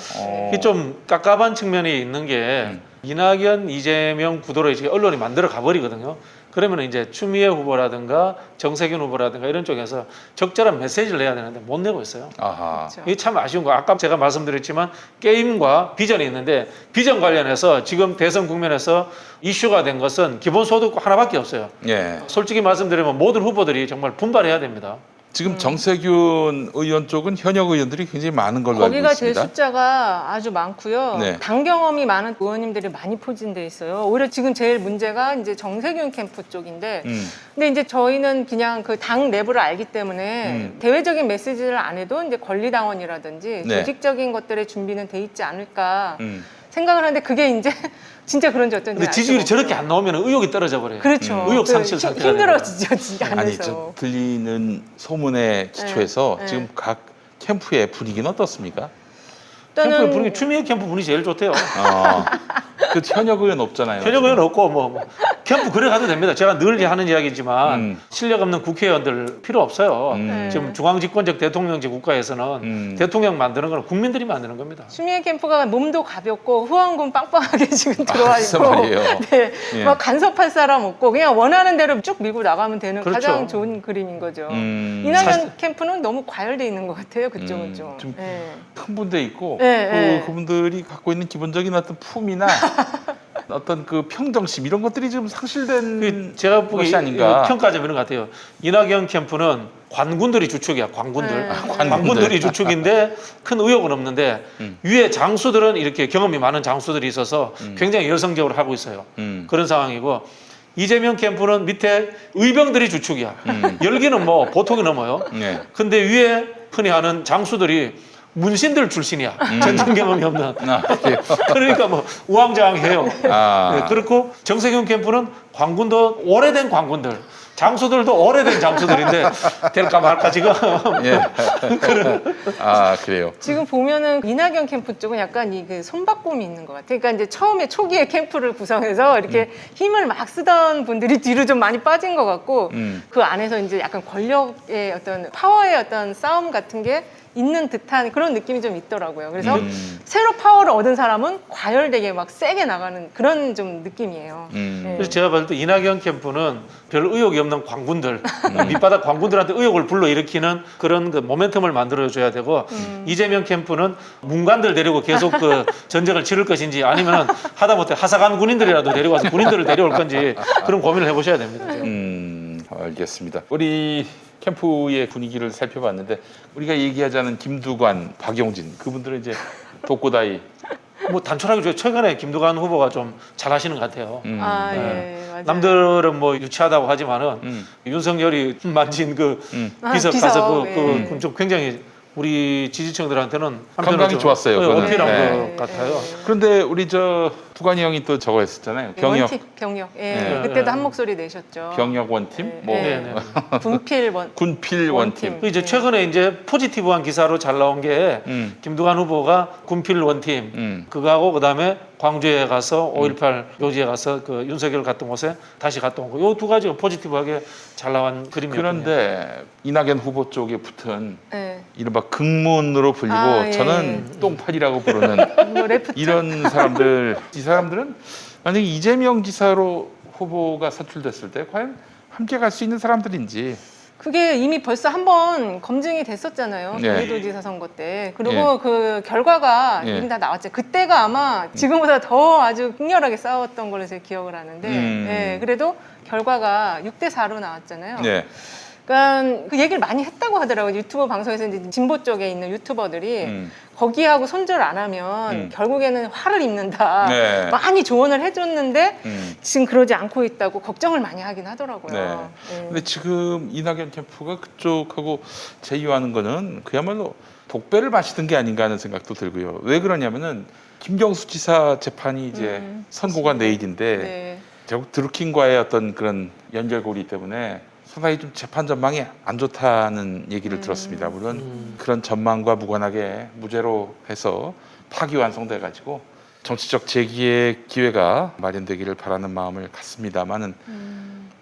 이게 좀 깝깝한 측면이 있는 게 이낙연, 이재명 구도로 이제 언론이 만들어 가버리거든요. 그러면 이제 추미애 후보라든가 정세균 후보라든가 이런 쪽에서 적절한 메시지를 내야 되는데 못 내고 있어요.
아하.
그렇죠.
이게 참 아쉬운 거. 아까 제가 말씀드렸지만 게임과 비전이 있는데 비전 관련해서 지금 대선 국면에서 이슈가 된 것은 기본소득 하나밖에 없어요.
예.
솔직히 말씀드리면 모든 후보들이 정말 분발해야 됩니다.
지금 정세균 의원 쪽은 현역 의원들이 굉장히 많은 걸로 알고
거기가 제일
있습니다.
숫자가 아주 많고요.
네.
당 경험이 많은 의원님들이 많이 포진돼 있어요. 오히려 지금 제일 문제가 이제 정세균 캠프 쪽인데, 근데 이제 저희는 그냥 그 당 내부를 알기 때문에 대외적인 메시지를 안 해도 이제 권리당원이라든지
네.
조직적인 것들의 준비는 돼 있지 않을까 생각을 하는데 그게 이제 진짜 그런지 어떤지.
근데 지지율이 저렇게 안 나오면 의욕이 떨어져 버려요.
그렇죠.
의욕 상실 상태가
힘들어지죠, 진짜 안에서.
아니, 저 들리는 소문에 기초해서
네.
지금 각 캠프의 분위기는 어떻습니까?
캠프 분위기 추미애 캠프 분위기 제일 좋대요.
그 현역 의원 없잖아요.
현역 의원 없고 뭐 캠프 그래 가도 됩니다. 제가 늘 하는 이야기지만 실력 없는 국회의원들 필요 없어요. 지금 중앙집권적 대통령제 국가에서는 대통령 만드는 건 국민들이 만드는 겁니다.
추미애 캠프가 몸도 가볍고 후원금 빵빵하게 지금 들어와
글쎄
있고,
말이에요.
네,
예.
막 간섭할 사람 없고 그냥 원하는 대로 쭉 밀고 나가면 되는
그렇죠.
가장 좋은 그림인 거죠. 이낙연
사실-
캠프는 너무 과열돼 있는 것 같아요. 그쪽은 좀.
좀
예.
흥분돼 있고
네.
그분들이 갖고 있는 기본적인 어떤 품이나 어떤 그 평정심 이런 것들이 좀 상실된
제가 보기
것이 아닌가.
평가점 이런 것 같아요. 이낙연 캠프는 관군들이 주축이야. 관군들.
네.
관군들이 주축인데 큰 의욕은 없는데 위에 장수들은 이렇게 경험이 많은 장수들이 있어서 굉장히 열성적으로 하고 있어요. 그런 상황이고 이재명 캠프는 밑에 의병들이 주축이야. 열기는 뭐 보통이 넘어요.
네.
근데 위에 흔히 하는 장수들이 문신들 출신이야. 전쟁 경험이 없는.
그래요?
그러니까 뭐 우왕좌왕해요. 네, 그렇고 정세균 캠프는 관군도 오래된 관군들, 장수들도 오래된 장수들인데 될까 말까 지금.
예. 그래요.
지금 보면은 이낙연 캠프 쪽은 약간 이 그 손바꿈이 있는 것 같아요. 그러니까 이제 처음에 초기에 캠프를 구성해서 이렇게 힘을 막 쓰던 분들이 뒤로 좀 많이 빠진 것 같고 그 안에서 이제 약간 권력의 어떤 파워의 어떤 싸움 같은 게 있는 듯한 그런 느낌이 좀 있더라고요. 그래서 새로 파워를 얻은 사람은 과열되게 막 세게 나가는 그런 좀 느낌이에요. 네.
그래서 제가 봤을 때 이낙연 캠프는 별 의욕이 없는 관군들, 밑바닥 관군들한테 의욕을 불러일으키는 그런 그 모멘텀을 만들어줘야 되고 이재명 캠프는 문관들 데리고 계속 그 전쟁을 치를 것인지 아니면 하다못해 하사관 군인들이라도 데려와서 군인들을 데려올 건지 그런 고민을 해보셔야 됩니다.
알겠습니다. 우리 캠프의 분위기를 살펴봤는데 우리가 얘기하자는 김두관, 박용진 그분들은 이제 독고다이
뭐 단촐하게 최근에 김두관 후보가 좀 잘하시는 것 같아요.
아,
네.
예, 맞아요.
남들은 뭐 유치하다고 하지만은 윤석열이 만진 그 비석
비석,
가서
예.
좀 굉장히 우리 지지층들한테는
건강이 좋았어요, 그거는.
어필한
네.
것 같아요.
그런데 우리 저 두관이 형이 또 저거 했었잖아요. 경력
원팀, 경력. 예.
네.
그때도 한 목소리 내셨죠.
경력 원팀,
네.
뭐
네, 네.
군필 원.
군필 원팀.
그 이제 최근에 이제 포지티브한 기사로 잘 나온 게 김두관 후보가 군필 원팀 그거하고 그다음에 광주에 가서 5.18 묘지에 가서 그 윤석열 갔던 곳에 다시 갔다 온 거. 요 두 가지가 포지티브하게 잘 나온 그림이었거든요.
그런데 이낙연 후보 쪽에 붙은
예.
이른바 극문으로 불리고
아, 예.
저는 똥팔이라고 부르는
뭐 레프트.
이런 사람들, 이 사람들은 만약에 이재명 지사로 후보가 선출됐을 때 과연 함께 갈 수 있는 사람들인지.
그게 이미 벌써 한 번 검증이 됐었잖아요.
네.
경기도지사 선거 때. 그리고 그 결과가
예.
이미 다 나왔죠. 그때가 아마 지금보다 더 아주 극렬하게 싸웠던 걸로 제가 기억을 하는데, 예, 그래도 결과가 6대4로 나왔잖아요.
네.
그러니까 그 얘기를 많이 했다고 하더라고요. 유튜브 방송에서 이제 진보 쪽에 있는 유튜버들이 거기하고 손절 안 하면 결국에는 화를 입는다.
네.
많이 조언을 해줬는데 지금 그러지 않고 있다고 걱정을 많이 하긴 하더라고요.
네.
예.
근데 지금 이낙연 캠프가 그쪽하고 제휴하는 거는 그야말로 독배를 마시던 게 아닌가 하는 생각도 들고요. 왜 그러냐면은 김경수 지사 재판이 이제 선고가 내일인데
네.
결국 드루킹과의 어떤 그런 연결고리 때문에 상당히 좀 재판 전망이 안 좋다는 얘기를 들었습니다. 물론 그런 전망과 무관하게 무죄로 해서 파기완성돼 가지고 정치적 재기의 기회가 마련되기를 바라는 마음을 갖습니다만은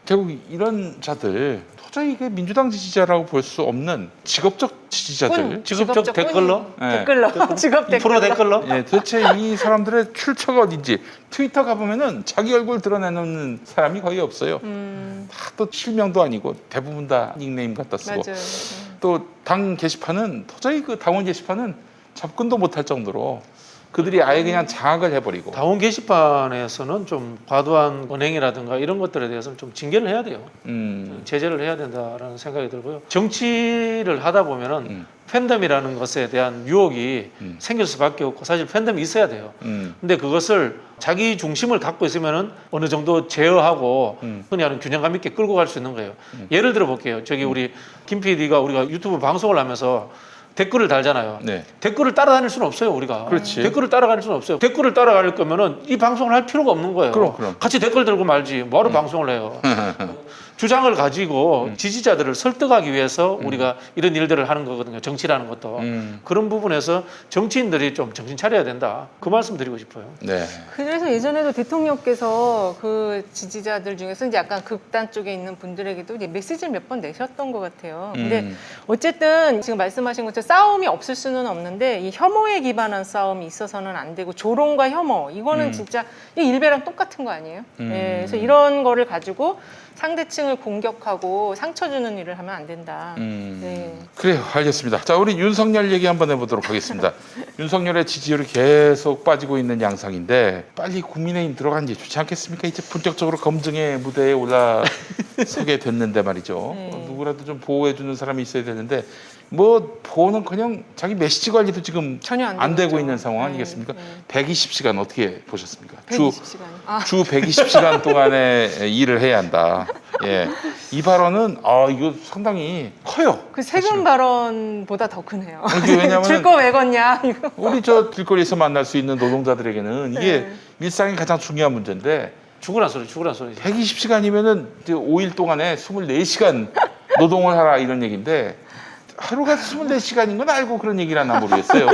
결국 이런 자들 도저히 이게 민주당 지지자라고 볼 수 없는 직업적 지지자들,
직업적 댓글로?
네.
댓글로 직업 댓글.
2% 댓글로?
예, 도대체 이 사람들의 출처가 어딘지 트위터 가보면은 자기 얼굴 드러내놓는 사람이 거의 없어요. 다 또 실명도 아니고 대부분 다 닉네임 갖다 쓰고
맞아요.
또 당 게시판은 도저히 그 당원 게시판은 접근도 못할 정도로 그들이 아예 그냥 장악을 해버리고
당원 게시판에서는 좀 과도한 언행이라든가 이런 것들에 대해서는 좀 징계를 해야 돼요. 제재를 해야 된다라는 생각이 들고요. 정치를 하다 보면은 팬덤이라는 것에 대한 유혹이 생길 수밖에 없고 사실 팬덤이 있어야 돼요. 근데 그것을 자기 중심을 갖고 있으면은 어느 정도 제어하고 흔히 하는 균형감 있게 끌고 갈 수 있는 거예요. 예를 들어 볼게요. 저기 우리 김 PD가 우리가 유튜브 방송을 하면서 댓글을 달잖아요.
네.
댓글을 따라다닐 수는 없어요, 우리가.
그렇지.
댓글을 따라갈 수는 없어요. 댓글을 따라갈 거면은 이 방송을 할 필요가 없는 거예요.
그럼.
같이 댓글 들고 말지. 뭐하러 방송을 해요. 주장을 가지고 지지자들을 설득하기 위해서 우리가 이런 일들을 하는 거거든요. 정치라는 것도. 그런 부분에서 정치인들이 좀 정신 차려야 된다. 그 말씀 드리고 싶어요.
네.
그래서 예전에도 대통령께서 그 지지자들 중에서 이제 약간 극단 쪽에 있는 분들에게도 이제 메시지를 몇 번 내셨던 것 같아요. 근데 어쨌든 지금 말씀하신 것처럼 싸움이 없을 수는 없는데 이 혐오에 기반한 싸움이 있어서는 안 되고 조롱과 혐오 이거는 진짜 이 일베랑 똑같은 거 아니에요? 예, 그래서 이런 거를 가지고 상대층을 공격하고 상처 주는 일을 하면 안 된다. 네.
그래요, 알겠습니다. 자, 우리 윤석열 얘기 한번 해보도록 하겠습니다. 윤석열의 지지율이 계속 빠지고 있는 양상인데 빨리 국민의힘 들어간 게 좋지 않겠습니까? 이제 본격적으로 검증의 무대에 올라서게 됐는데 말이죠.
네.
누구라도 좀 보호해주는 사람이 있어야 되는데 뭐 보호는커녕 자기 메시지 관리도 지금
전혀
안 되고
되고
있는
있죠.
상황
네,
아니겠습니까?
네.
120시간 어떻게 보셨습니까?
120시간. 아,
주 120시간 동안에 일을 해야 한다. 예, 이 발언은 이거 상당히 커요.
그 세금 발언보다 더 크네요.
이게 왜냐면은
줄 거 왜 걷냐 이거.
우리 저 길거리에서 만날 수 있는 노동자들에게는 이게
네.
일상의 가장 중요한 문제인데
죽으란 소리.
120시간이면은 5일 동안에 24시간 노동을 하라 이런 얘기인데 하루가 24시간인 건 알고 그런 얘기를 하나 모르겠어요.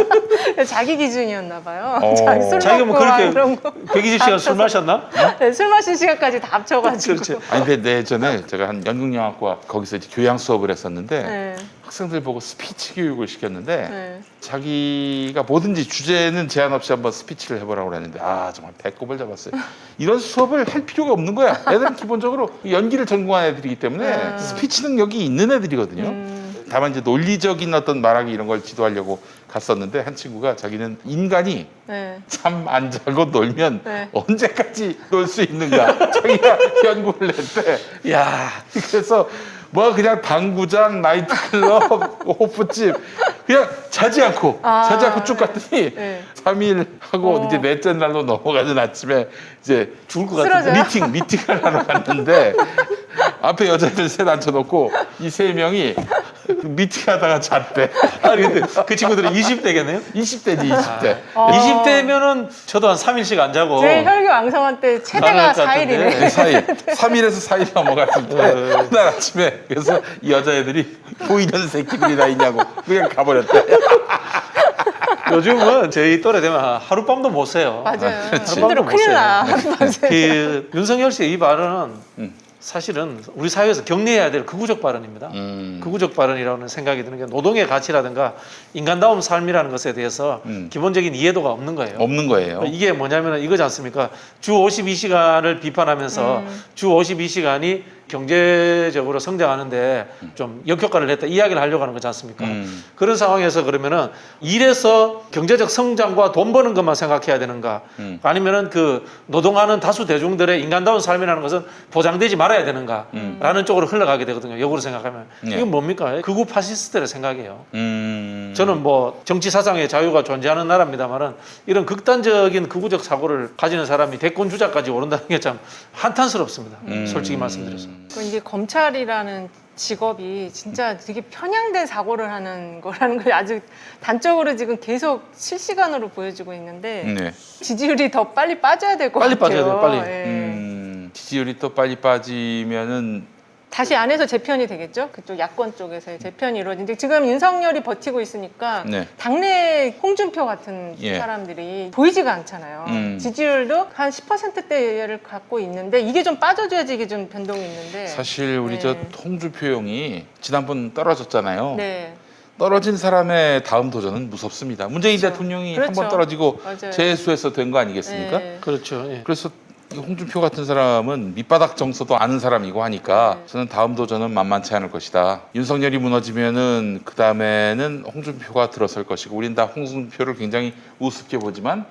자기 기준이었나 봐요.
어.
자기 술
자기가 뭐
먹고 막
그렇게
이런 거.
120시간 술 마셨나?
네, 술 마신 시간까지 다 합쳐가지고.
그렇지.
아니 근데 예전에 제가 한 연극영화과 거기서 이제 교양 수업을 했었는데
네,
학생들 보고 스피치 교육을 시켰는데
네.
자기가 뭐든지 주제는 제한 없이 한번 스피치를 해보라고 그랬는데 정말 배꼽을 잡았어요. 이런 수업을 할 필요가 없는 거야. 애들은 기본적으로 연기를 전공한 애들이기 때문에 스피치 능력이 있는 애들이거든요. 다만 이제 논리적인 어떤 말하기 이런 걸 지도하려고 갔었는데 한 친구가 자기는 인간이
네.
잠 안 자고 놀면
네.
언제까지 놀 수 있는가 자기가 연구를 했대.
야,
그래서 뭐 그냥 당구장, 나이트클럽, 호프집 그냥 자지 않고 쭉 갔더니
네.
3일 하고 이제 넷째 날로 넘어가는 아침에 이제
죽을 것 같은데.
쓰러져요?
미팅을 하러 갔는데 앞에 여자들 셋 앉혀놓고 이 세 명이 미팅하다가 잤대.
아니 근데 그 친구들은 20대겠네요.
20대지 20대.
20대면은 저도 한 3일씩 안 자고.
제일 혈기왕성한 때 최대가
가능할 것 같은데.
4일이네.
4일, 3일에서 4일 넘어갔을 때 그날 아침에 그래서 이 여자애들이 뭐 이런 새끼들이 다 있냐고 그냥 가버렸대.
요즘은 저희 또래 되면 하룻밤도 못 새요.
맞아요.
그렇지.
힘들어 큰일 나.
그 윤석열 씨의 이 발언은 사실은 우리 사회에서 격려해야 될 극우적 발언입니다. 극우적 발언이라는 생각이 드는 게 노동의 가치라든가 인간다움 삶이라는 것에 대해서 기본적인 이해도가 없는 거예요.
없는 거예요.
이게 뭐냐면 이거지 않습니까? 주 52시간을 비판하면서 주 52시간이 경제적으로 성장하는데 좀 역효과를 냈다 이야기를 하려고 하는 거지 않습니까? 그런 상황에서 그러면은 일해서 경제적 성장과 돈 버는 것만 생각해야 되는가? 아니면은 그 노동하는 다수 대중들의 인간다운 삶이라는 것은 보장되지 말아야 되는가? 라는 쪽으로 흘러가게 되거든요. 역으로 생각하면.
네.
이건 뭡니까? 극우 파시스트의 생각이에요. 저는 뭐 정치 사상의 자유가 존재하는 나라입니다만은 이런 극단적인 극우적 사고를 가지는 사람이 대권 주자까지 오른다는 게 참 한탄스럽습니다. 솔직히 말씀드려서.
이게 검찰이라는 직업이 진짜 되게 편향된 사고를 하는 거라는 걸 아주 단적으로 지금 계속 실시간으로 보여주고 있는데
네.
지지율이 더 빨리 빠져야 될 것
빨리
같아요.
빠져야 돼요, 빨리.
예.
지지율이 또 빨리 빠지면은
다시 안에서 재편이 되겠죠? 그쪽 야권 쪽에서의 재편이 이루어지는데 지금 윤석열이 버티고 있으니까
네.
당내 홍준표 같은
예.
사람들이 보이지가 않잖아요. 지지율도 한 10%대를 갖고 있는데 이게 좀 빠져줘야지 이게 좀 변동이 있는데
사실 우리
네.
저 홍준표 형이 지난번 떨어졌잖아요.
네.
떨어진 사람의 다음 도전은 무섭습니다. 문재인
그렇죠.
대통령이
그렇죠.
한번 떨어지고
맞아요.
재수해서 된 거 아니겠습니까?
네.
그렇죠. 예.
그래서 이 홍준표 같은 사람은 밑바닥 정서도 아는 사람이고 하니까
네.
저는 다음 도전은 만만치 않을 것이다. 윤석열이 무너지면은 그 다음에는 홍준표가 들어설 것이고 우린 다 홍준표를 굉장히 우습게 보지만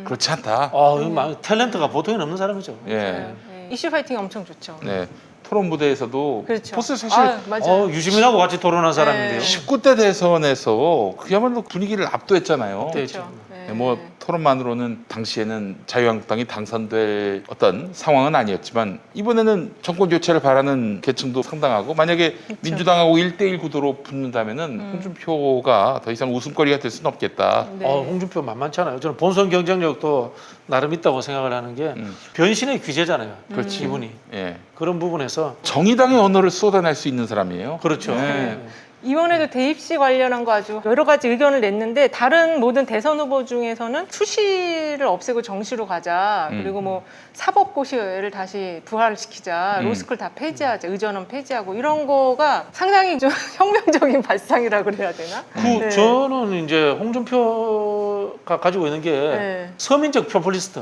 그렇지 않다.
탤런트가 보통이 없는 사람이죠.
예.
네. 이슈 파이팅 엄청 좋죠.
네. 토론 무대에서도
그렇죠.
보스 사실
맞아요.
유시민하고 같이 토론한 사람인데요.
19대 대선에서 그야말로 분위기를 압도했잖아요.
그렇죠.
네, 뭐 토론만으로는 당시에는 자유한국당이 당선될 어떤 상황은 아니었지만 이번에는 정권 교체를 바라는 계층도 상당하고 만약에 민주당하고 1대1 구도로 붙는다면은 홍준표가 더 이상 웃음거리가 될 수는 없겠다.
네.
홍준표 만만치 않아요. 저는 본선 경쟁력도 나름 있다고 생각을 하는 게 변신의 귀재잖아요.
그렇지.
이분이.
예.
그런 부분에서
정의당의 언어를 쏟아낼 수 있는 사람이에요.
그렇죠.
네.
이번에도 대입시 관련한 거 아주 여러 가지 의견을 냈는데 다른 모든 대선 후보 중에서는 수시를 없애고 정시로 가자. 그리고 뭐 사법고시를 다시 부활시키자. 로스쿨 다 폐지하자. 의전원 폐지하고 이런 거가 상당히 좀 혁명적인 발상이라 그래야 되나? 네.
저는 이제 홍준표가 가지고 있는 게
네.
서민적 포퓰리스트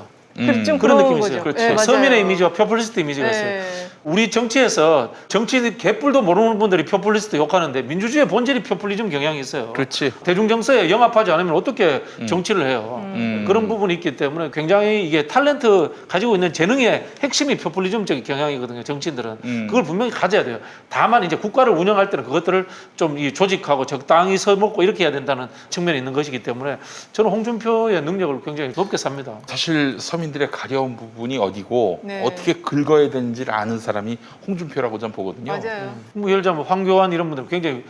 좀
그런 느낌이
거죠.
있어요.
그렇죠.
네, 맞아요.
서민의 이미지와 포퓰리스트 이미지가 있어요.
네.
우리 정치에서 정치 개뿔도 모르는 분들이 포퓰리스트 욕하는데 민주주의의 본질이 포퓰리즘 경향이 있어요.
그렇지.
대중 정서에 영합하지 않으면 어떻게 정치를 해요? 그런 부분이 있기 때문에 굉장히 이게 탤런트 가지고 있는 재능의 핵심이 포퓰리즘적인 경향이거든요. 정치인들은 그걸 분명히 가져야 돼요. 다만 이제 국가를 운영할 때는 그것들을 좀 이 조직하고 적당히 서먹고 이렇게 해야 된다는 측면이 있는 것이기 때문에 저는 홍준표의 능력을 굉장히 높게 삽니다.
사실 서민들의 가려운 부분이 어디고
네.
어떻게 긁어야 되는지를 아는 사람이 홍준표라고 저는 보거든요.
맞아요.
뭐 예를 들자면 황교안 이런 분들 굉장히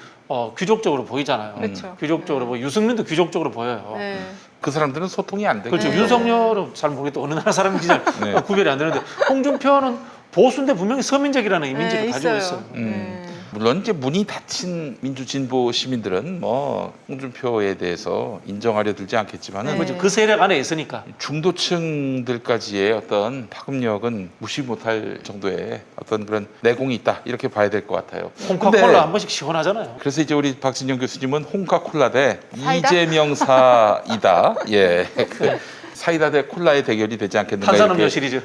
귀족적으로 보이잖아요.
그렇죠.
귀족적으로 뭐 유승민도 귀족적으로 보여요.
네.
그 사람들은 소통이 안 되고.
그렇죠. 윤석열은 잘 모르겠다. 어느 나라 사람인지 잘
네.
구별이 안 되는데 홍준표는 보수인데 분명히 서민적이라는 이미지를
네,
가지고 있어요.
물론 이제 문이 닫힌 민주진보 시민들은 뭐 홍준표에 대해서 인정하려 들지 않겠지만은
네.
그렇죠. 그 세력 안에 있으니까.
중도층들까지의 어떤 파급력은 무시 못할 정도의 어떤 그런 내공이 있다 이렇게 봐야 될 것 같아요.
콩카콜라
근데
한 번씩 시원하잖아요.
그래서 이제 우리 박진영 교수님은 홍카콜라 대
사이다?
이재명사이다. 예. 그 사이다 대 콜라의 대결이 되지 않겠는가
탄산음료
이렇게
시리즈.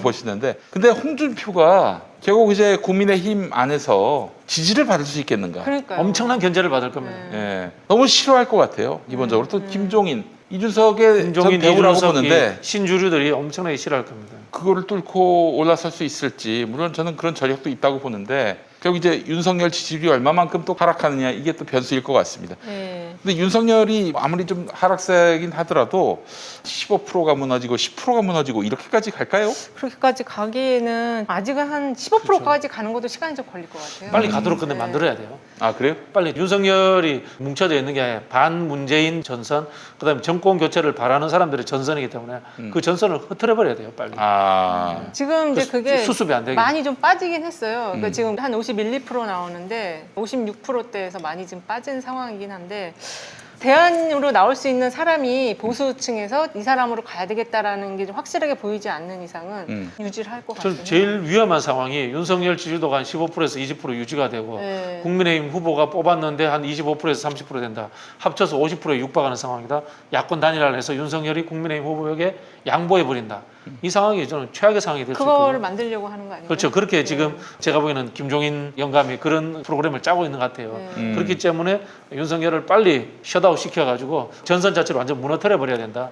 보시는데 근데 홍준표가 결국 이제 국민의힘 안에서 지지를 받을 수 있겠는가?
그러니까요.
엄청난 견제를 받을 겁니다.
예. 너무 싫어할 것 같아요. 기본적으로 또 김종인, 이준석의
김종인,
전 배우라고
이준석
보는데
신주류들이 엄청나게 싫어할 겁니다.
그거를 뚫고 올라설 수 있을지 물론 저는 그런 저력도 있다고 보는데 결국 이제 윤석열 지지율이 얼마만큼 또 하락하느냐 이게 또 변수일 것 같습니다.
네.
근데 윤석열이 아무리 좀 하락세긴 하더라도 15%가 무너지고 10%가 무너지고 이렇게까지 갈까요?
그렇게까지 가기에는 아직은 한 15%까지 가는 것도 시간이 좀 걸릴 것 같아요.
빨리 가도록 근데
네.
만들어야 돼요.
아 그래요?
빨리 윤석열이 뭉쳐져 있는 게 아니라 반문재인 전선, 그다음에 정권 교체를 바라는 사람들의 전선이기 때문에 그 전선을 흐트려버려야 돼요, 빨리.
아
지금 이제 그게
수습이 안 되게.
많이 좀 빠지긴 했어요. 그러니까 지금 한 51, 2% 나오는데 56%대에서 많이 좀 빠진 상황이긴 한데 대안으로 나올 수 있는 사람이 보수층에서 이 사람으로 가야 되겠다라는 게 좀 확실하게 보이지 않는 이상은 유지를 할 것 같아요.
저는 제일 위험한 상황이 윤석열 지지도가 한 15%에서 20% 유지가 되고
네.
국민의힘 후보가 뽑았는데 한 25%에서 30% 된다. 합쳐서 50%에 육박하는 상황이다. 야권 단일화를 해서 윤석열이 국민의힘 후보에게 양보해버린다. 이 상황이 저는 최악의 상황이 될 수 있거든요.
그거를 만들려고 하는 거 아니에요?
그렇죠. 그렇게
네.
지금 제가 보기에는 김종인 영감이 그런 프로그램을 짜고 있는 것 같아요.
네.
그렇기 때문에 윤석열을 빨리 셧아웃 시켜가지고 전선 자체를 완전 무너뜨려 버려야 된다.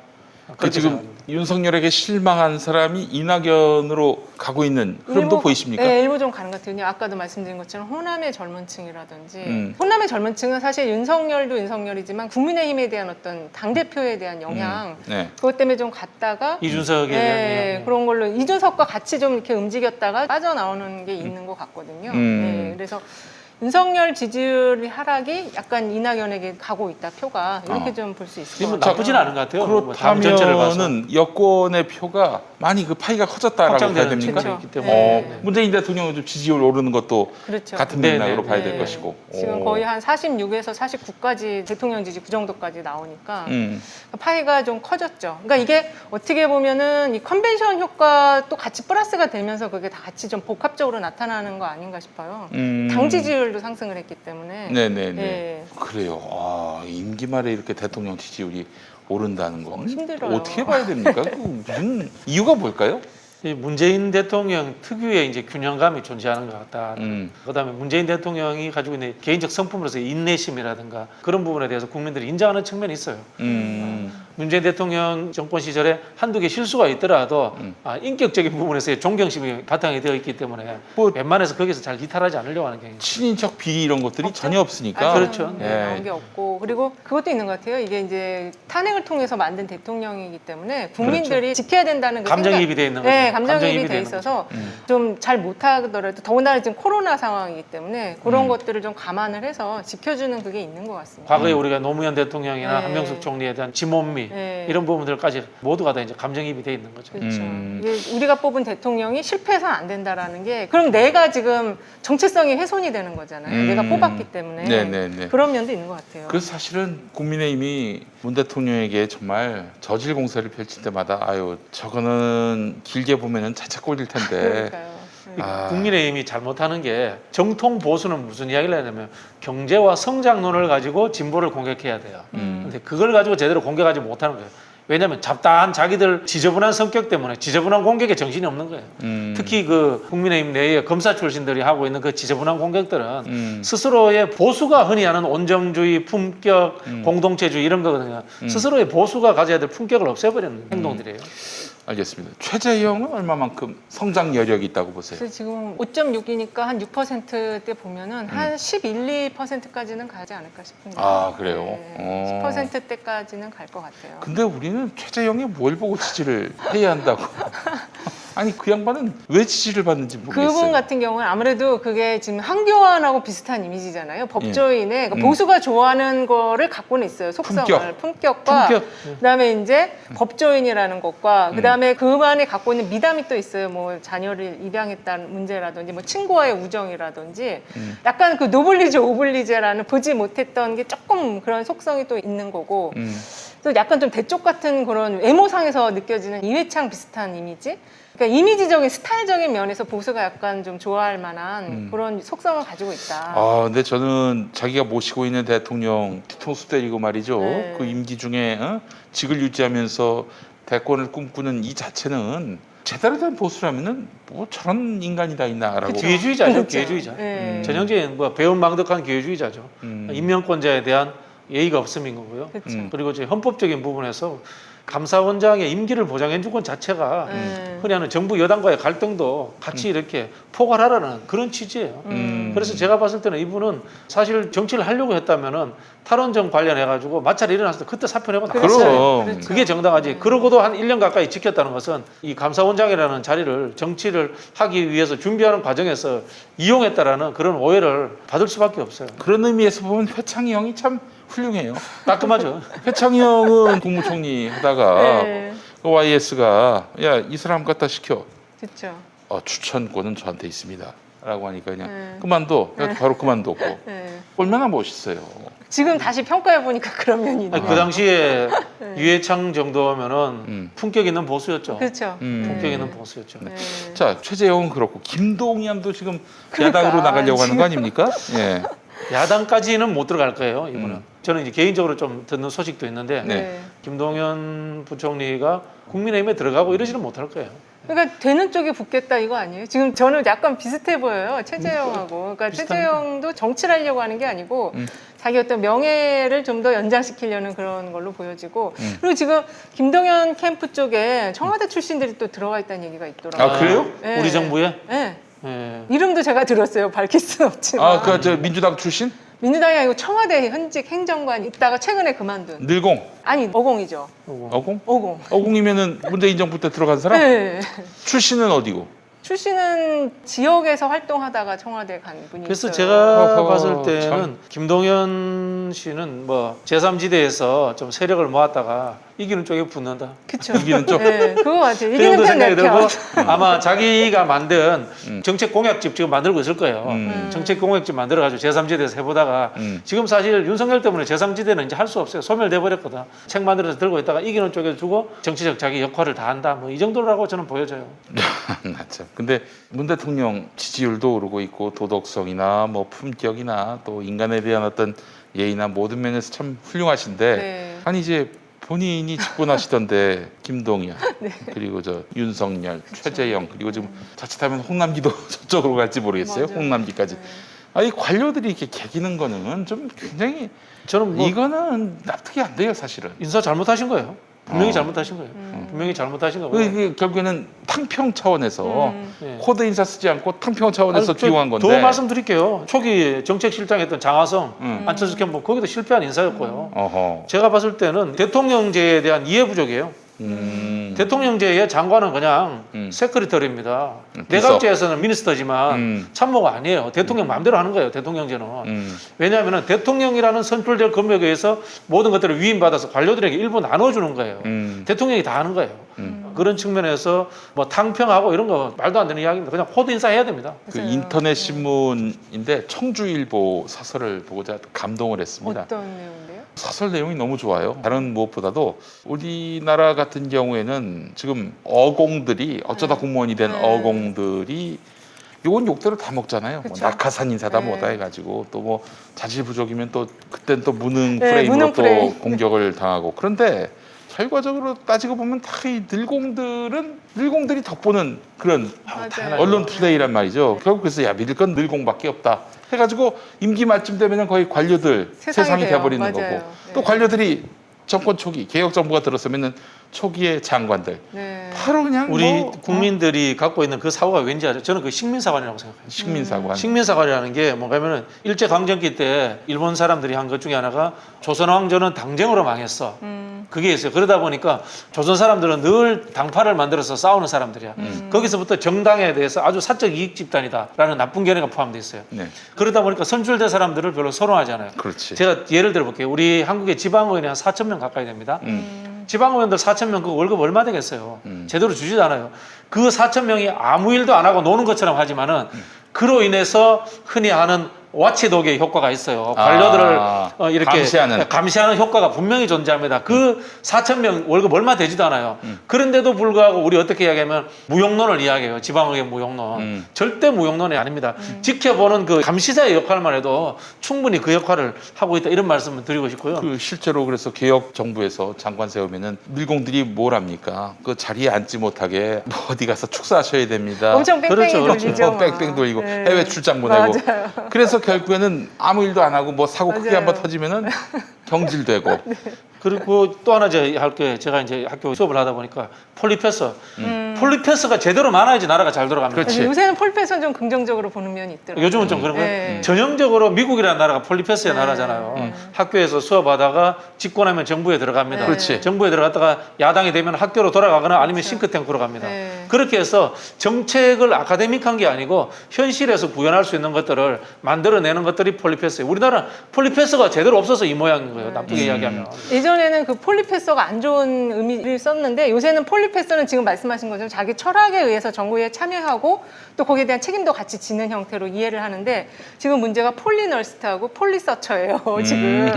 그
그렇게
지금
생각합니다.
윤석열에게 실망한 사람이 이낙연으로 가고 있는 흐름도 보이십니까?
네, 일부 좀 가는 것 같아요. 아까도 말씀드린 것처럼 호남의 젊은 층이라든지 호남의 젊은 층은 사실 윤석열도 윤석열이지만 국민의힘에 대한 어떤 당대표에 대한 영향
네.
그것 때문에 좀 갔다가
이준석에 대한
네,
영향.
그런 걸로 이준석과 같이 좀 이렇게 움직였다가 빠져나오는 게 있는 것 같거든요. 네, 그래서 윤석열 지지율 하락이 약간 이낙연에게 가고 있다 표가 이렇게 좀 볼 수 있을 것
뭐
같아요.
나쁘진 않은 것 같아요. 뭐 당 전체를 봐서
그렇다면은 여권의 표가 많이 그 파이가 커졌다라고 봐야
확장되는
됩니까?
측면이 있기 때문에
네.
문재인 대통령은 좀 지지율 오르는 것도
그렇죠.
같은
네,
맥락으로
네,
봐야
네.
될 것이고.
지금
오.
거의 한 46에서 49까지 대통령 지지 그 정도까지 나오니까
음.
파이가 좀 커졌죠. 그러니까 이게 어떻게 보면은 이 컨벤션 효과 또 같이 플러스가 되면서 그게 다 같이 좀 복합적으로 나타나는 거 아닌가 싶어요. 당 지지율도 상승을 했기 때문에.
네네네.
네.
그래요. 아, 임기 말에 이렇게 대통령 지지율이 오른다는 건
힘들어요.
어떻게 봐야 됩니까? 그 무슨 이유가 뭘까요?
이 문재인 대통령 특유의 이제 균형감이 존재하는 것 같다. 그다음에 문재인 대통령이 가지고 있는 개인적 성품으로서의 인내심이라든가 그런 부분에 대해서 국민들이 인정하는 측면이 있어요. 문재인 대통령 정권 시절에 한두 개 실수가 있더라도 인격적인 부분에서의 존경심이 바탕이 되어 있기 때문에
뭐-
웬만해서 거기서 잘 이탈하지 않으려고 하는 경향이 있어요.
친인척 비리 이런 것들이
없죠?
전혀 없으니까.
그렇죠.
네,
예.
나온 게 없고 그리고 그것도 있는 것 같아요. 이게 이제 탄핵을 통해서 만든 대통령이기 때문에 국민들이 지켜야 된다는 그
감정이입이 돼 있는 거죠.
네, 감정이입이 돼
되는
있어서 좀 잘 못하더라도 더군다나 지금 코로나 상황이기 때문에 그런 것들을 좀 감안을 해서 지켜주는 그게 있는 것 같습니다.
과거에 우리가 노무현 대통령이나
네.
한명숙 총리에 대한 지몬미
네.
이런 부분들까지 모두가 다 이제 감정이입이 돼 있는 거죠.
그렇죠. 이게 우리가 뽑은 대통령이 실패해서는 안 된다라는 게 그럼 내가 지금 정체성이 훼손이 되는 거잖아요. 내가 뽑았기 때문에
네네네.
그런 면도 있는 것 같아요.
그래서 사실은 국민의힘이 문 대통령에게 정말 저질 공세를 펼칠 때마다 아유 저거는 길게 보면은 차차 꼴릴 텐데.
그러니까요. 네.
아.
국민의힘이 잘못하는 게 정통 보수는 무슨 이야기를 하냐면 경제와 성장론을 가지고 진보를 공격해야 돼요. 근데 그걸 가지고 제대로 공격하지 못하는 거예요. 왜냐하면 잡다한 자기들 지저분한 성격 때문에 지저분한 공격에 정신이 없는 거예요. 특히 그 국민의힘 내에 검사 출신들이 하고 있는 그 지저분한 공격들은 스스로의 보수가 흔히 하는 온정주의, 품격, 공동체주의 이런 거거든요. 스스로의 보수가 가져야 될 품격을 없애버리는 행동들이에요.
알겠습니다. 최재형은 얼마만큼 성장 여력이 있다고 보세요?
그래서 지금 5.6이니까 한 6%대 보면은 한 11, 2%까지는 가지 않을까 싶은데.
아, 그래요?
네, 10%대까지는 갈 것 같아요.
근데 우리는 최재형이 뭘 보고 지지를 해야 한다고? 아니 그 양반은 왜 지지를 받는지 모르겠어요.
그분 같은 경우는 아무래도 그게 지금 한교안하고 비슷한 이미지잖아요. 법조인의 그러니까 보수가 좋아하는 거를 갖고는 있어요. 속성을, 품격과
품격.
그다음에 이제 법조인이라는 것과 그다음에 그만에 갖고 있는 미담이 또 있어요. 뭐 자녀를 입양했다는 문제라든지 뭐 친구와의 우정이라든지 약간 그 노블리제 오블리제라는 보지 못했던 게 조금 그런 속성이 또 있는 거고 또 약간 좀 대쪽 같은 그런 외모상에서 느껴지는 이회창 비슷한 이미지. 그러니까 이미지적인 스타일적인 면에서 보수가 약간 좀 좋아할 만한 그런 속성을 가지고 있다.
아, 근데 저는 자기가 모시고 있는 대통령 뒤통수 때리고 말이죠.
네.
그 임기 중에 직을 유지하면서 대권을 꿈꾸는 이 자체는 제대로 된 보수라면은 뭐 저런 인간이 다 있나라고.
기회주의자죠,
그렇죠.
기회주의자.
네.
전형적인 뭐 배은망덕한 기회주의자죠. 임명권자에 대한 예의가 없음인 거고요.
그렇죠.
그리고 이제 헌법적인 부분에서 감사원장의 임기를 보장해 준 것 자체가 흔히 하는 정부 여당과의 갈등도 같이 이렇게 포괄하라는 그런 취지예요. 그래서 제가 봤을 때는 이분은 사실 정치를 하려고 했다면은 탈원전 관련해 가지고 마찰이 일어났을 때 그때 사표 내고
그렇죠.
나왔어요.
그럼.
그게 정당하지. 그러고도 한 1년 가까이 지켰다는 것은 이 감사원장이라는 자리를 정치를 하기 위해서 준비하는 과정에서 이용했다라는 그런 오해를 받을 수밖에 없어요.
그런 의미에서 보면 회창희 형이 참 훌륭해요.
따끔하죠.
회창희 형은 국무총리 하다가
네.
그 YS가 야 이 사람 갖다 시켜.
그렇죠.
추천권은 저한테 있습니다. 라고 하니까 그냥
네.
그만둬. 바로 그만뒀고.
네.
얼마나 멋있어요.
지금 다시 평가해 보니까 그런 면이 있네요.
아니, 그 당시에 유해창 정도면은 품격 있는 보수였죠.
그렇죠.
품격 있는 보수였죠.
네.
자, 최재형은 그렇고 김동연도 지금
그러니까,
야당으로 나가려고 하는 거
지금.
아닙니까? 예.
야당까지는 못 들어갈 거예요. 이분은. 저는 이제 개인적으로 좀 듣는 소식도 있는데
네.
김동연 부총리가 국민의힘에 들어가고 이러지는 못할 거예요.
그러니까 되는 쪽에 붙겠다 이거 아니에요? 지금 저는 약간 비슷해 보여요. 최재형하고. 그러니까
비슷한-
최재형도 정치를 하려고 하는 게 아니고 자기 어떤 명예를 좀 더 연장시키려는 그런 걸로 보여지고 그리고 지금 김동연 캠프 쪽에 청와대 출신들이 또 들어가 있다는 얘기가 있더라고요.
아, 그래요?
네.
우리 정부에?
네.
예.
이름도 제가 들었어요. 밝힐 수는 없지만.
아, 그 저 민주당 출신?
민주당이 아니고 청와대 현직 행정관 있다가 최근에 그만둔.
늘공.
아니, 어공이죠.
어공?
어공.
어공이면은 문재인 정부 때 들어간 사람?
네.
출신은 어디고?
출신은 지역에서 활동하다가 청와대 간 분이
그래서
있어요.
제가
어허,
봤을 때는
참.
김동연 씨는 뭐 제3지대에서 좀 세력을 모았다가 이기는 쪽에 붙는다.
그쵸.
이기는 쪽?
네, 그거 같아요.
그
이기는
정도
편
생각이
내편.
들고 아마 자기가 만든 정책 공약집 지금 만들고 있을 거예요. 정책 공약집 만들어가지고 제3지대에서 해보다가 지금 사실 윤석열 때문에 제3지대는 이제 할 수 없어요. 소멸돼 버렸거든. 책 만들어서 들고 있다가 이기는 쪽에 주고 정치적 자기 역할을 다 한다. 뭐 이 정도라고 저는 보여져요.
맞죠. 근데 문 대통령 지지율도 오르고 있고 도덕성이나 뭐 품격이나 또 인간에 대한 어떤 예의나 모든 면에서 참 훌륭하신데
네.
아니 이제 본인이 직분하시던데 김동연
네.
그리고 저 윤석열, 최재형 그리고 지금 자칫하면 홍남기도 저쪽으로 갈지 모르겠어요.
맞아요.
홍남기까지.
네.
아니 관료들이 이렇게 개기는 거는 좀 굉장히
저는 뭐
이거는 납득이 안 돼요 사실은.
인사 잘못하신 거예요. 분명히
어.
잘못하신 거예요. 분명히 잘못하신 거고.
이게 결국에는 탕평 차원에서
네.
코드 인사 쓰지 않고 탕평 차원에서
아니, 저
기용한 건데.
더 말씀드릴게요. 초기 정책실장했던 장하성,
음.
안철수 캠프 거기도 실패한 인사였고요.
어허.
제가 봤을 때는 대통령제에 대한 이해 부족이에요. 대통령제의 장관은 그냥 세크리터리입니다. 내각제에서는 미니스터지만 참모가 아니에요. 대통령 마음대로 하는 거예요. 대통령제는. 왜냐하면 대통령이라는 선출될 권력에 의해서 모든 것들을 위임받아서 관료들에게 일부 나눠주는 거예요. 대통령이 다 하는 거예요. 그런 측면에서 뭐 탕평하고 이런 거 말도 안 되는 이야기입니다. 그냥 코드 인사해야 됩니다.
그 인터넷 신문인데 청주일보 사설을 보고 제가 감동을 했습니다.
어떤 내용인데요?
사설 내용이 너무 좋아요. 다른 무엇보다도 우리나라 같은 경우에는 지금 어공들이 어쩌다 공무원이 된 어공들이 요건 욕대로 다 먹잖아요. 뭐
그쵸.
낙하산 인사다
네.
뭐다 해가지고 또 뭐 자질 부족이면 또 그땐 또 무능
네,
프레임으로
무능
또
프레임.
공격을 당하고 그런데 결과적으로 따지고 보면 다 이 늘공들이 덕보는 그런
맞아요.
언론 플레이란 말이죠. 결국 그래서 야 믿을 건 늘공밖에 없다 해가지고 임기 말쯤 되면 거의 관료들 세상이
돼요.
돼버리는
맞아요.
거고
네.
또 관료들이 정권 초기 개혁 정부가 들었으면은 초기의 장관들
네.
바로 그냥
우리
뭐,
국민들이 갖고 있는 그 사고가 왠지 알죠? 저는 그 식민사관이라고 생각해요.
식민사관
식민사관이라는 게 뭔가면은 일제강점기 때 일본 사람들이 한 것 중에 하나가 조선왕조는 당쟁으로 망했어. 그게 있어요. 그러다 보니까 조선 사람들은 늘 당파를 만들어서 싸우는 사람들이야. 거기서부터 정당에 대해서 아주 사적 이익 집단이다라는 나쁜 견해가 포함되어 있어요.
네
그러다 보니까 선출된 사람들을 별로 선호하지 않아요.
그렇지
제가 예를 들어볼게요. 우리 한국의 지방의원이 한 4,000명 가까이 됩니다. 지방의원들 4,000명 그 월급 얼마 되겠어요? 제대로 주지도 않아요. 그 4,000명이 아무 일도 안 하고 노는 것처럼 하지만은 그로 인해서 흔히 하는 와치독의 효과가 있어요. 관료들을 이렇게 감시하는 효과가 분명히 존재합니다. 그 4,000명 월급 얼마 되지도 않아요. 그런데도 불구하고 우리 어떻게 이야기하면 무용론을 이야기해요. 지방의회 무용론. 절대 무용론이 아닙니다. 지켜보는 그 감시자의 역할만 해도 충분히 그 역할을 하고 있다. 이런 말씀을 드리고 싶고요.
그 실제로 그래서 개혁 정부에서 장관 세우면은 밀공들이 뭘 합니까? 그 자리에 앉지 못하게 뭐 어디 가서 축사하셔야 됩니다.
엄청 뺑뺑이
그렇죠, 그렇죠.
돌리죠.
뺑뺑 돌리고
네.
해외 출장 보내고
맞아요.
그래서 결국에는 아무 일도 안 하고 뭐 사고 크게
맞아요.
한번 터지면은 경질되고.
그리고 또 하나 제가 이제 학교 수업을 하다 보니까 폴리페서. 폴리페서가 제대로 많아야지 나라가 잘 돌아갑니다.
그렇지.
요새는 폴리페서는 좀 긍정적으로 보는 면이 있더라고요.
요즘은 좀 그런 거예요.
네.
전형적으로 미국이라는 나라가 폴리페스의 나라잖아요. 학교에서 수업하다가 집권하면 정부에 들어갑니다.
그렇지.
정부에 들어갔다가 야당이 되면 학교로 돌아가거나 아니면 싱크탱크로 갑니다.
네.
그렇게 해서 정책을 아카데믹한 게 아니고 현실에서 구현할 수 있는 것들을 만들어내는 것들이 폴리페스예요. 우리나라 폴리페스가 제대로 없어서 이 모양인 거예요. 나쁘게 이야기하면.
예전에는 그 폴리페서가 안 좋은 의미를 썼는데 요새는 폴리페서는 지금 말씀하신 것처럼 자기 철학에 의해서 정부에 참여하고 또 거기에 대한 책임도 같이 지는 형태로 이해를 하는데 지금 문제가 폴리널스트하고 폴리서처예요. 지금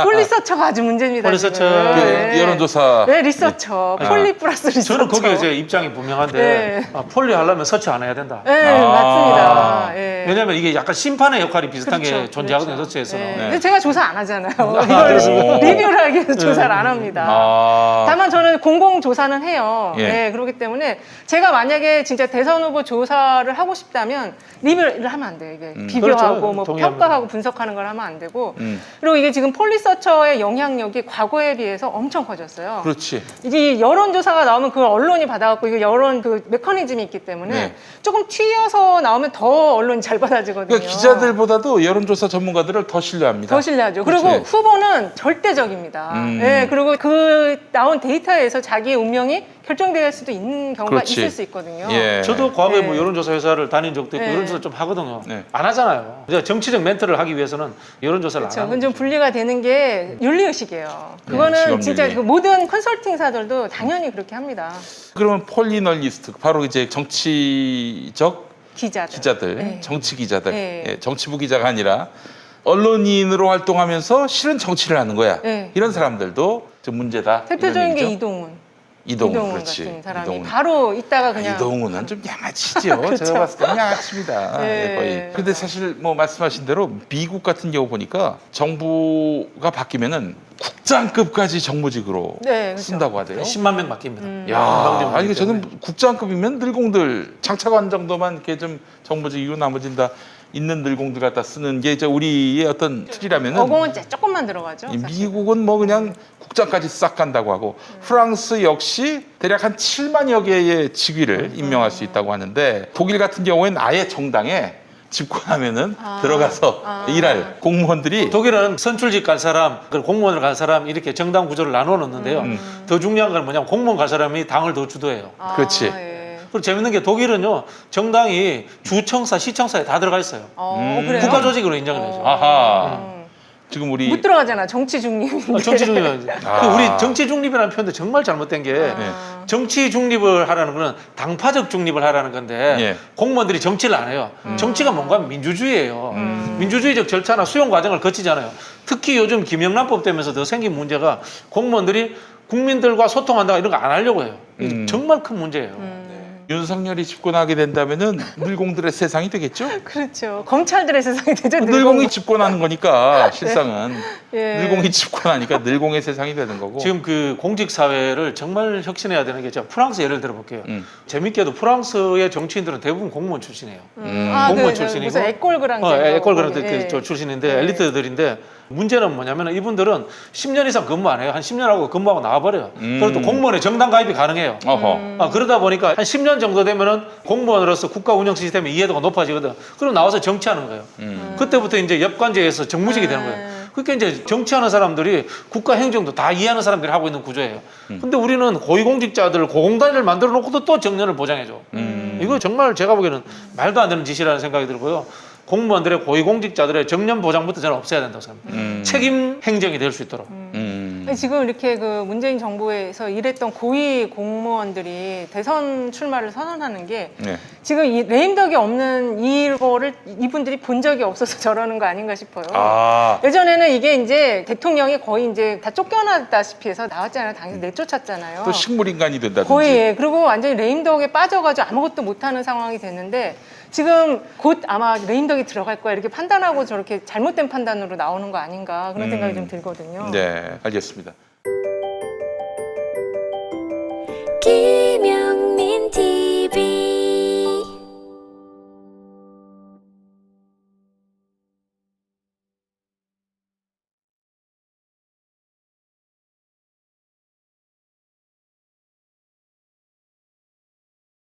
폴리서처가 아주 문제입니다.
폴리서처.
지금.
그 여론조사.
네, 리서처. 폴리 플러스 리서처.
저는 거기에 제 입장이 분명한데
네.
폴리 하려면 서치 안 해야 된다.
네,
아.
맞습니다. 예.
왜냐하면 이게 약간 심판의 역할이 비슷한 게
그렇죠,
존재하거든요.
그렇죠.
서치에서는.
네.
네.
근데 제가 조사 안 하잖아요.
오.
이걸 리뷰를 하기 위해서 조사를 안 합니다.
아.
다만 저는 공공 조사는 해요.
예.
네, 그렇기 때문에 제가 만약에 진짜 대선 후보 조사를 하고 싶다면 리뷰를 하면 안 돼요. 이게 비교하고
그렇죠.
뭐
동의합니다.
평가하고 분석하는 걸 하면 안 되고 그리고 이게 지금 폴리서처의 영향력이 과거에 비해서 엄청 커졌어요.
그렇지.
이게 여론조사가 나오면 그걸 언론이 받아갖고 이거 여론 그 메커니즘이 있기 때문에
네.
조금 튀어서 나오면 더 언론이 잘 받아지거든요.
그러니까 기자들보다도 여론조사 전문가들을 더 신뢰합니다.
더 신뢰하죠. 그리고
그렇지.
후보는 절대적입니다. 네, 그리고 그 나온 데이터에서 자기의 운명이 결정될 수도 있는 경우가
그렇지.
있을 수 있거든요.
예.
저도 과거에
네.
뭐 여론조사 회사를 다닌 적도 있고
네.
여론조사 좀 하거든요.
네.
안 하잖아요. 이제 정치적 멘트를 하기 위해서는 여론조사를
그렇죠.
안
그건
하는
좀 분리가 되는 게 윤리의식이에요. 그거는
직업
진짜
윤리.
그 모든 컨설팅사들도 당연히 그렇게 합니다.
그러면 폴리널리스트 바로 이제 정치적 기자들,
네.
정치 기자들,
네.
예, 정치부 기자가 아니라 언론인으로 활동하면서 실은 정치를 하는 거야.
네.
이런 사람들도 좀 문제다.
대표적인
이런
게
얘기죠?
이동훈
그렇지.
같은 사람이
이동훈.
바로 있다가 그냥
이동훈은 좀 양아치죠.
그렇죠.
제가 봤을 때는 양아치입니다.
네.
예, 거의. 근데 사실 뭐 말씀하신 대로 미국 같은 경우 보니까 정부가 바뀌면은 국장급까지 정무직으로
네, 그렇죠.
쓴다고 하대요.
10만 명 바뀝니다.
야,
건강검진
아니
때문에.
저는 국장급이면 늘공들 장차관 정도만 이렇게 좀 정무직 이후 나머지는 다 있는 늘공들 갖다 쓰는 게 이제 우리의 어떤 틀이라면은
어공은 조금만 들어가죠.
이
사실.
미국은 뭐 그냥 국장까지 싹 간다고 하고 프랑스 역시 대략 한 7만여 개의 직위를 임명할 수 있다고 하는데 독일 같은 경우에는 아예 정당에 집권하면은 들어가서 일할 공무원들이
독일은 선출직 갈 사람, 그리고 공무원을 갈 사람 이렇게 정당 구조를 나눠 놓는데요. 더 중요한 건 뭐냐면 공무원 갈 사람이 당을 더 주도해요.
그렇지.
예.
그리고 재밌는 게 독일은요 정당이 주청사, 시청사에 다 들어가 있어요.
그래요?
국가 조직으로 인정을 해줘.
아하. 지금 우리
못 들어가잖아. 정치 중립인데.
정치 중립.
아.
우리 정치 중립이라는 표현도 정말 잘못된 게 정치 중립을 하라는 거는 당파적 중립을 하라는 건데
예.
공무원들이 정치를 안 해요. 정치가 뭔가 하면 민주주의예요. 민주주의적 절차나 수용 과정을 거치잖아요. 특히 요즘 김영란법 되면서 더 생긴 문제가 공무원들이 국민들과 소통한다가 이런 거 안 하려고 해요. 정말 큰 문제예요.
윤석열이 집권하게 된다면은 늘공들의 세상이 되겠죠?
그렇죠. 검찰들의 세상이 되죠.
늘공이 집권하는 거니까 실상은
예.
늘공이 집권하니까 늘공의 세상이 되는 거고.
지금 그 공직 사회를 정말 혁신해야 되는 게 제가 프랑스 예를 들어볼게요. 재밌게도 프랑스의 정치인들은 대부분 공무원 출신이에요. 공무원 출신이고
무슨 에꼴그랑
에꼴그랑 출신인데 엘리트들인데 문제는 뭐냐면 이분들은 10년 이상 근무 안 해요. 한 10년 하고 근무하고 나와버려요. 그리고 또 공무원에 정당 가입이 가능해요.
어허.
그러다 보니까 한 10년 정도 되면은 공무원으로서 국가 운영 시스템의 이해도가 높아지거든. 그럼 나와서 정치하는 거예요. 그때부터 이제 역관제에서 정무직이 되는 거예요. 그러니까 이제 정치하는 사람들이 국가 행정도 다 이해하는 사람들이 하고 있는 구조예요. 근데 우리는 고위공직자들 고공단위를 만들어 놓고도 또 정년을 보장해줘. 이거 정말 제가 보기에는 말도 안 되는 짓이라는 생각이 들고요. 공무원들의 고위공직자들의 정년 보장부터 저는 없애야 된다고 생각합니다. 책임 행정이 될 수 있도록.
지금 이렇게 그 문재인 정부에서 일했던 고위 공무원들이 대선 출마를 선언하는 게
네.
지금 이 레임덕이 없는 이거를 이분들이 본 적이 없어서 저러는 거 아닌가 싶어요.
아.
예전에는 이게 이제 대통령이 거의 이제 다 쫓겨났다시피 해서 나왔잖아요. 당연히 내쫓았잖아요.
또 식물인간이 된다든지.
거의 예. 그리고 완전히 레임덕에 빠져가지고 아무것도 못하는 상황이 됐는데 지금 곧 아마 레임덕이 들어갈 거야 이렇게 판단하고 저렇게 잘못된 판단으로 나오는 거 아닌가 그런 생각이 좀 들거든요.
네, 알겠습니다.